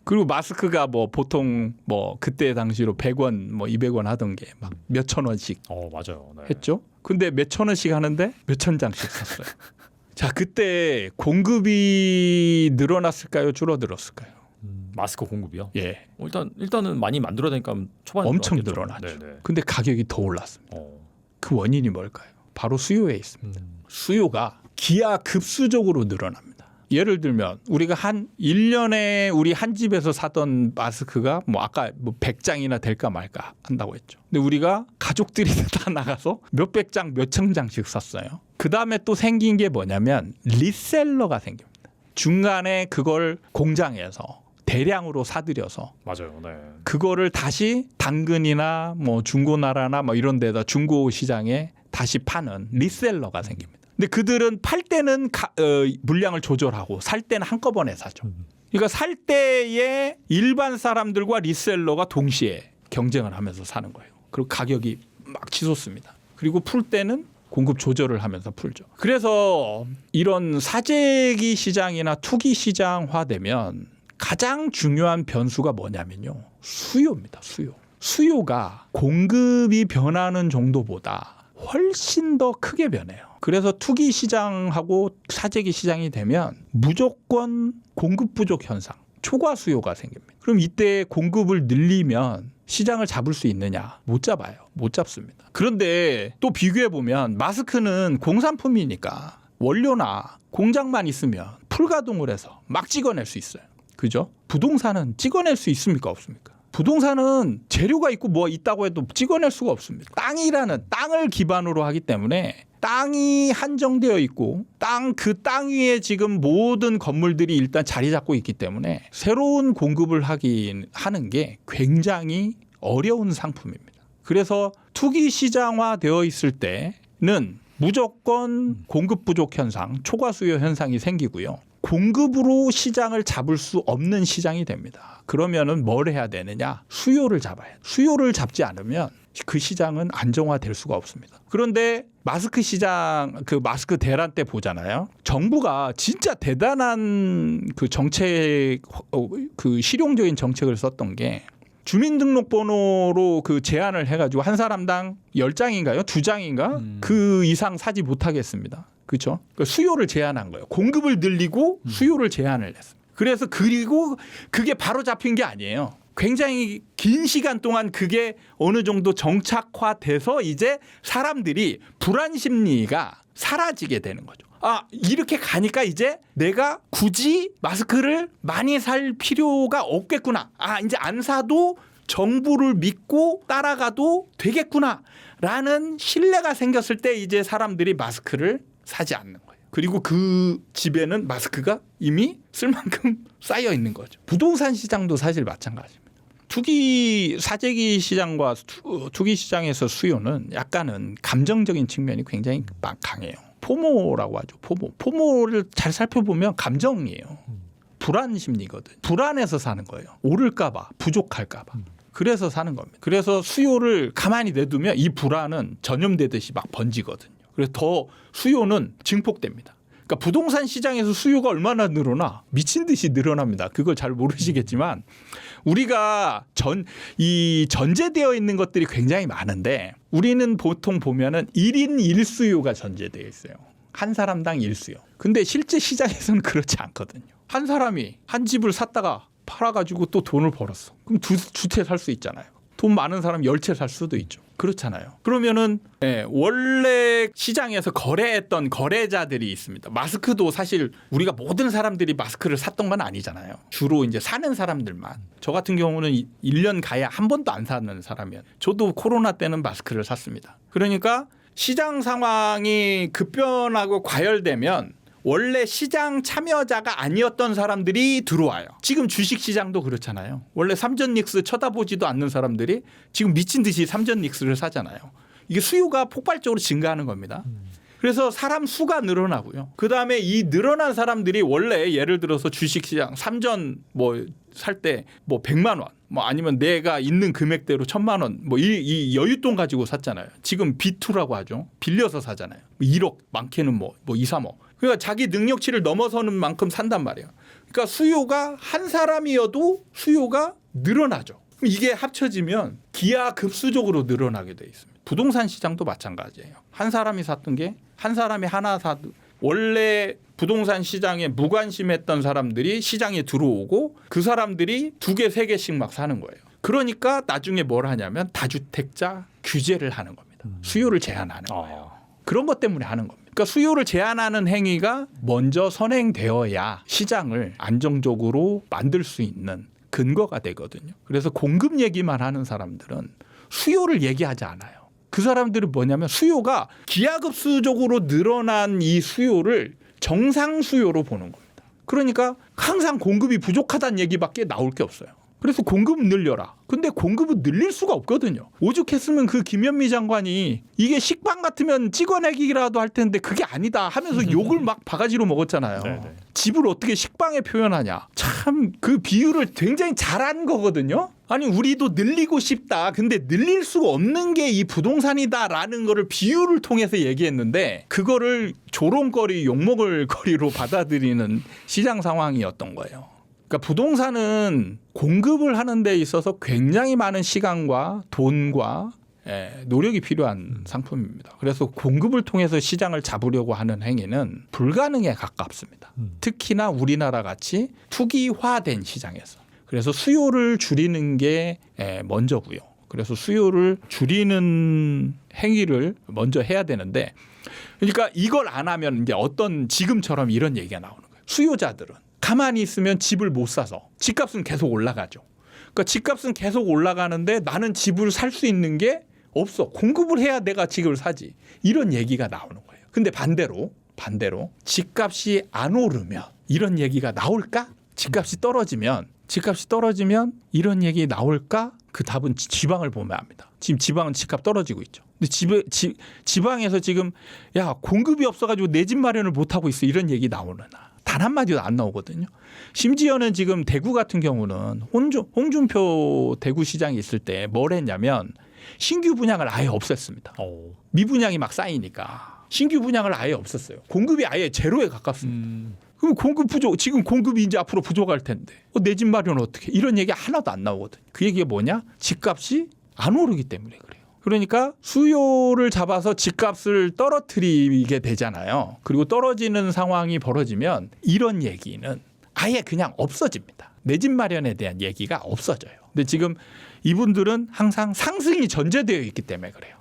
그리고 마스크가 뭐 보통 뭐 그때 당시로 100원 뭐 200원 하던 게 막 몇천 원씩 맞아요. 네. 했죠. 근데 몇천 원씩 하는데 몇천 장씩 샀어요. 자, 그때 공급이 늘어났을까요? 줄어들었을까요? 마스크 공급이요? 예. 일단은 많이 만들어내니까 초반에 엄청 늘어났겠죠. 늘어났죠. 네네. 근데 가격이 더 올랐습니다. 어. 그 원인이 뭘까요? 바로 수요에 있습니다. 수요가 기하급수적으로 늘어납니다. 예를 들면 우리가 한 1년에 우리 한 집에서 사던 마스크가 뭐 아까 뭐 100장이나 될까 말까 한다고 했죠. 근데 우리가 가족들이 다 나가서 몇백 장, 몇천 장씩 샀어요. 그다음에 또 생긴 게 뭐냐면 리셀러가 생깁니다. 중간에 그걸 공장에서 대량으로 사들여서 맞아요. 네. 그거를 다시 당근이나 뭐 중고나라나 뭐 이런 데다 중고 시장에 다시 파는 리셀러가 생깁니다. 근데 그들은 팔 때는 물량을 조절하고 살 때는 한꺼번에 사죠. 그러니까 살 때에 일반 사람들과 리셀러가 동시에 경쟁을 하면서 사는 거예요. 그리고 가격이 막 치솟습니다. 그리고 풀 때는 공급 조절을 하면서 풀죠. 그래서 이런 사재기 시장이나 투기 시장화되면 가장 중요한 변수가 뭐냐면요. 수요입니다. 수요가 공급이 변하는 정도보다 훨씬 더 크게 변해요. 그래서 투기 시장하고 사재기 시장이 되면 무조건 공급 부족 현상, 초과 수요가 생깁니다. 그럼 이때 공급을 늘리면 시장을 잡을 수 있느냐? 못 잡아요. 못 잡습니다. 그런데 또 비교해 보면 마스크는 공산품이니까 원료나 공장만 있으면 풀가동을 해서 막 찍어낼 수 있어요. 그죠? 부동산은 찍어낼 수 있습니까? 없습니까? 부동산은 재료가 있고 뭐 있다고 해도 찍어낼 수가 없습니다. 땅을 기반으로 하기 때문에 땅이 한정되어 있고 그 땅 위에 지금 모든 건물들이 일단 자리 잡고 있기 때문에 새로운 공급을 하는 게 굉장히 어려운 상품입니다. 그래서 투기 시장화 되어 있을 때는 무조건 공급 부족 현상, 초과 수요 현상이 생기고요. 공급으로 시장을 잡을 수 없는 시장이 됩니다. 그러면은 뭘 해야 되느냐? 수요를 잡아야 돼요. 수요를 잡지 않으면 그 시장은 안정화될 수가 없습니다. 그런데 마스크 시장, 그 마스크 대란 때 보잖아요. 정부가 진짜 대단한 그 정책, 그 실용적인 정책을 썼던 게 주민등록번호로 그 제한을 해가지고 한 사람당 10장인가요? 2장인가? 그 이상 사지 못하겠습니다. 그렇죠? 그러니까 수요를 제한한 거예요. 공급을 늘리고 수요를 제한을 했습니다. 그래서 그리고 그게 바로 잡힌 게 아니에요. 굉장히 긴 시간 동안 그게 어느 정도 정착화돼서 이제 사람들이 불안 심리가 사라지게 되는 거죠. 아, 이렇게 가니까 이제 내가 굳이 마스크를 많이 살 필요가 없겠구나. 아, 이제 안 사도 정부를 믿고 따라가도 되겠구나. 라는 신뢰가 생겼을 때 이제 사람들이 마스크를 사지 않는 거예요. 그리고 그 집에는 마스크가 이미 쓸 만큼 쌓여 있는 거죠. 부동산 시장도 사실 마찬가지입니다. 사재기 시장과 투기 시장에서 수요는 약간은 감정적인 측면이 굉장히 강해요. 포모라고 하죠. 포모를 잘 살펴보면 감정이에요. 불안 심리거든. 불안해서 사는 거예요. 오를까 봐, 부족할까 봐. 그래서 사는 겁니다. 그래서 수요를 가만히 내두면 이 불안은 전염되듯이 막 번지거든요. 그래서 더 수요는 증폭됩니다. 그러니까 부동산 시장에서 수요가 얼마나 늘어나? 미친 듯이 늘어납니다. 그걸 잘 모르시겠지만 우리가 전제되어 있는 것들이 굉장히 많은데 우리는 보통 보면은 1인 1수요가 전제되어 있어요. 한 사람당 1수요. 근데 실제 시장에서는 그렇지 않거든요. 한 사람이 한 집을 샀다가 팔아가지고 또 돈을 벌었어. 그럼 두 채 살 수 있잖아요. 돈 많은 사람 10채 살 수도 있죠. 그렇잖아요. 그러면은 원래 시장에서 거래했던 거래자들이 있습니다. 마스크도 사실 우리가 모든 사람들이 마스크를 샀던 건 아니잖아요. 주로 이제 사는 사람들만. 저 같은 경우는 1년 가야 한 번도 안 사는 사람이에요. 저도 코로나 때는 마스크를 샀습니다. 그러니까 시장 상황이 급변하고 과열되면 원래 시장 참여자가 아니었던 사람들이 들어와요. 지금 주식시장도 그렇잖아요. 원래 삼전닉스 쳐다보지도 않는 사람들이 지금 미친 듯이 삼전닉스를 사잖아요. 이게 수요가 폭발적으로 증가하는 겁니다. 그래서 사람 수가 늘어나고요. 그다음에 이 늘어난 사람들이 원래 예를 들어서 주식시장 삼전 뭐 살 때 뭐 100만 원, 뭐 아니면 내가 있는 금액대로 1000만 원, 뭐 이 여윳돈 가지고 샀잖아요. 지금 B2라고 하죠. 빌려서 사잖아요. 1억 많게는 뭐 2, 3억. 그러니까 자기 능력치를 넘어서는 만큼 산단 말이에요. 그러니까 수요가 한 사람이어도 수요가 늘어나죠. 그럼 이게 합쳐지면 기하급수적으로 늘어나게 돼 있습니다. 부동산 시장도 마찬가지예요. 한 사람이 샀던 게 한 사람이 하나 사도 원래 부동산 시장에 무관심했던 사람들이 시장에 들어오고 그 사람들이 2개, 3개씩 막 사는 거예요. 그러니까 나중에 뭘 하냐면 다주택자 규제를 하는 겁니다. 수요를 제한하는 거예요. 그런 것 때문에 하는 겁니다. 그러니까 수요를 제한하는 행위가 먼저 선행되어야 시장을 안정적으로 만들 수 있는 근거가 되거든요. 그래서 공급 얘기만 하는 사람들은 수요를 얘기하지 않아요. 그 사람들은 뭐냐면 수요가 기하급수적으로 늘어난 이 수요를 정상 수요로 보는 겁니다. 그러니까 항상 공급이 부족하다는 얘기밖에 나올 게 없어요. 그래서 공급 늘려라. 근데 공급은 늘릴 수가 없거든요. 오죽했으면 그 김현미 장관이 이게 식빵 같으면 찍어내기라도 할 텐데 그게 아니다 하면서 욕을 막 바가지로 먹었잖아요. 네네. 집을 어떻게 식빵에 표현하냐. 참 그 비유를 굉장히 잘한 거거든요. 아니 우리도 늘리고 싶다. 근데 늘릴 수가 없는 게 이 부동산이다라는 거를 비유를 통해서 얘기했는데 그거를 조롱거리 욕먹을 거리로 받아들이는 시장 상황이었던 거예요. 그러니까 부동산은 공급을 하는 데 있어서 굉장히 많은 시간과 돈과 노력이 필요한 상품입니다. 그래서 공급을 통해서 시장을 잡으려고 하는 행위는 불가능에 가깝습니다. 특히나 우리나라 같이 투기화된 시장에서. 그래서 수요를 줄이는 게 먼저고요. 그래서 수요를 줄이는 행위를 먼저 해야 되는데 그러니까 이걸 안 하면 이제 어떤 지금처럼 이런 얘기가 나오는 거예요. 수요자들은 가만히 있으면 집을 못 사서 집값은 계속 올라가죠. 그러니까 집값은 계속 올라가는데 나는 집을 살 수 있는 게 없어. 공급을 해야 내가 집을 사지. 이런 얘기가 나오는 거예요. 근데 반대로 집값이 안 오르면 이런 얘기가 나올까? 집값이 떨어지면 이런 얘기 나올까? 그 답은 지방을 보면 압니다. 지금 지방은 집값 떨어지고 있죠. 근데 지방에서 지금 야 공급이 없어가지고 내 집 마련을 못 하고 있어. 이런 얘기 나오느냐? 단 한마디도 안 나오거든요. 심지어는 지금 대구 같은 경우는 홍준표 대구시장이 있을 때 뭘 했냐면 신규 분양을 아예 없앴습니다. 미분양이 막 쌓이니까 신규 분양을 아예 없앴어요. 공급이 아예 제로에 가깝습니다. 그럼 공급 부족, 지금 공급이 이제 앞으로 부족할 텐데 내 집 마련 어떻게? 이런 얘기 하나도 안 나오거든요. 그 얘기가 뭐냐? 집값이 안 오르기 때문에 그래요. 그러니까 수요를 잡아서 집값을 떨어뜨리게 되잖아요. 그리고 떨어지는 상황이 벌어지면 이런 얘기는 아예 그냥 없어집니다. 내 집 마련에 대한 얘기가 없어져요. 근데 지금 이분들은 항상 상승이 전제되어 있기 때문에 그래요.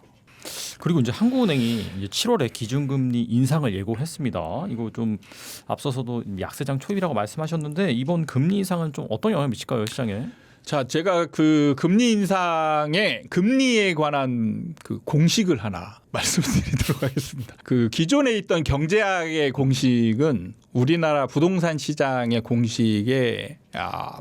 그리고 이제 한국은행이 이제 7월에 기준금리 인상을 예고했습니다. 이거 좀 앞서서도 약세장 초입이라고 말씀하셨는데 이번 금리 인상은 좀 어떤 영향을 미칠까요, 시장에? 자, 제가 그 금리 인상의 금리에 관한 그 공식을 하나 말씀드리도록 하겠습니다. 그 기존에 있던 경제학의 공식은 우리나라 부동산 시장의 공식에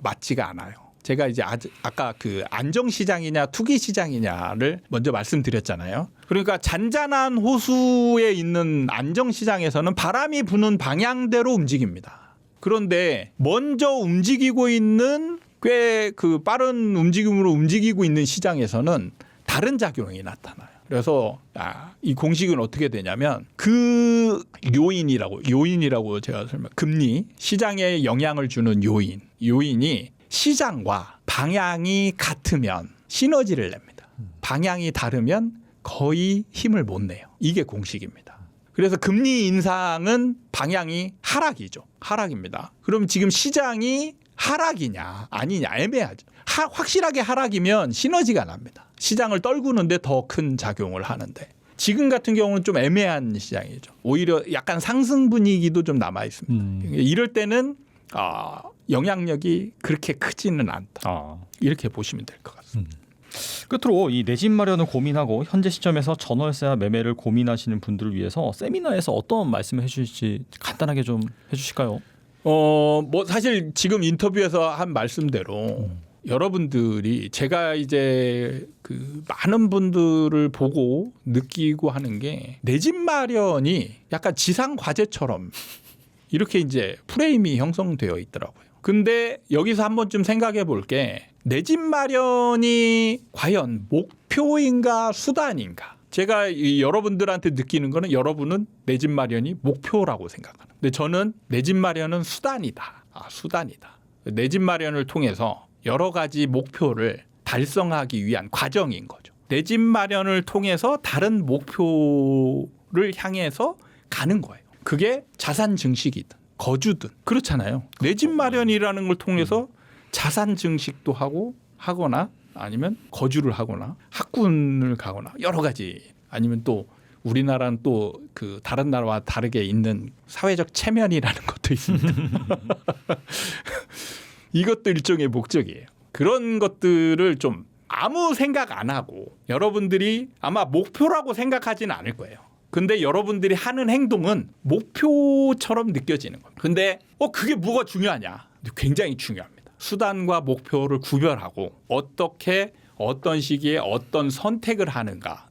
맞지가 않아요. 제가 이제 아까 그 안정 시장이냐 투기 시장이냐를 먼저 말씀드렸잖아요. 그러니까 잔잔한 호수에 있는 안정 시장에서는 바람이 부는 방향대로 움직입니다. 그런데 먼저 움직이고 있는 꽤 그 빠른 움직임으로 움직이고 있는 시장에서는 다른 작용이 나타나요. 그래서 이 공식은 어떻게 되냐면 그 요인이라고 제가 금리 시장에 영향을 주는 요인이 시장과 방향이 같으면 시너지를 냅니다. 방향이 다르면 거의 힘을 못 내요. 이게 공식입니다. 그래서 금리 인상은 방향이 하락입니다. 그럼 지금 시장이 하락이냐 아니냐 애매하죠. 확실하게 하락이면 시너지가 납니다. 시장을 떨구는데 더 큰 작용을 하는데 지금 같은 경우는 좀 애매한 시장이죠. 오히려 약간 상승 분위기도 좀 남아 있습니다. 이럴 때는 영향력이 그렇게 크지는 않다. 이렇게 보시면 될 것 같습니다. 끝으로 이 내 집 마련을 고민하고 현재 시점에서 전월세와 매매를 고민하시는 분들을 위해서 세미나에서 어떤 말씀을 해주실지 간단하게 좀 해주실까요? 뭐 사실 지금 인터뷰에서 한 말씀대로 여러분들이 제가 이제 그 많은 분들을 보고 느끼고 하는 게 내 집 마련이 약간 지상 과제처럼 이렇게 이제 프레임이 형성되어 있더라고요. 근데 여기서 한 번쯤 생각해 볼 게 내 집 마련이 과연 목표인가 수단인가? 제가 이 여러분들한테 느끼는 거는 여러분은 내 집 마련이 목표라고 생각하는. 근데 저는 내 집 마련은 수단이다. 수단이다. 내 집 마련을 통해서 여러 가지 목표를 달성하기 위한 과정인 거죠. 내 집 마련을 통해서 다른 목표를 향해서 가는 거예요. 그게 자산 증식이든 거주든 그렇잖아요. 내 집 마련이라는 걸 통해서 자산 증식도 하거나 아니면 거주를 하거나 학군을 가거나 여러 가지 아니면 또 우리나라는 또 그 다른 나라와 다르게 있는 사회적 체면이라는 것도 있습니다. 이것도 일종의 목적이에요. 그런 것들을 좀 아무 생각 안 하고 여러분들이 아마 목표라고 생각하지는 않을 거예요. 근데 여러분들이 하는 행동은 목표처럼 느껴지는 거예요. 근데 그게 뭐가 중요하냐? 굉장히 중요합니다. 수단과 목표를 구별하고 어떻게 어떤 시기에 어떤 선택을 하는가.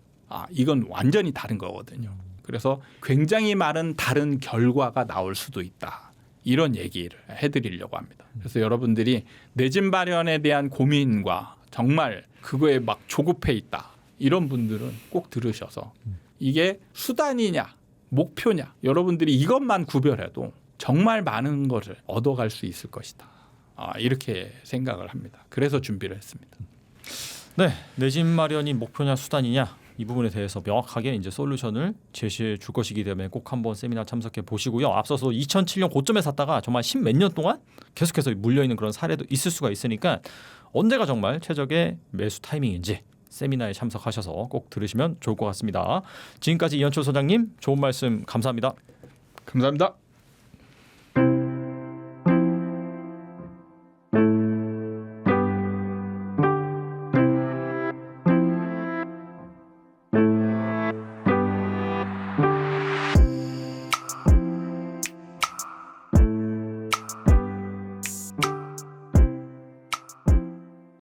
이건 완전히 다른 거거든요. 그래서 굉장히 많은 다른 결과가 나올 수도 있다. 이런 얘기를 해드리려고 합니다. 그래서 여러분들이 내 집 마련에 대한 고민과 정말 그거에 막 조급해 있다. 이런 분들은 꼭 들으셔서 이게 수단이냐 목표냐 여러분들이 이것만 구별해도 정말 많은 것을 얻어갈 수 있을 것이다. 이렇게 생각을 합니다. 그래서 준비를 했습니다. 네, 내 집 마련이 목표냐 수단이냐 이 부분에 대해서 명확하게 이제 솔루션을 제시해 줄 것이기 때문에 꼭 한번 세미나 참석해 보시고요. 앞서서 2007년 고점에 샀다가 정말 10몇 년 동안 계속해서 물려 있는 그런 사례도 있을 수가 있으니까 언제가 정말 최적의 매수 타이밍인지 세미나에 참석하셔서 꼭 들으시면 좋을 것 같습니다. 지금까지 이현철 소장님 좋은 말씀 감사합니다. 감사합니다.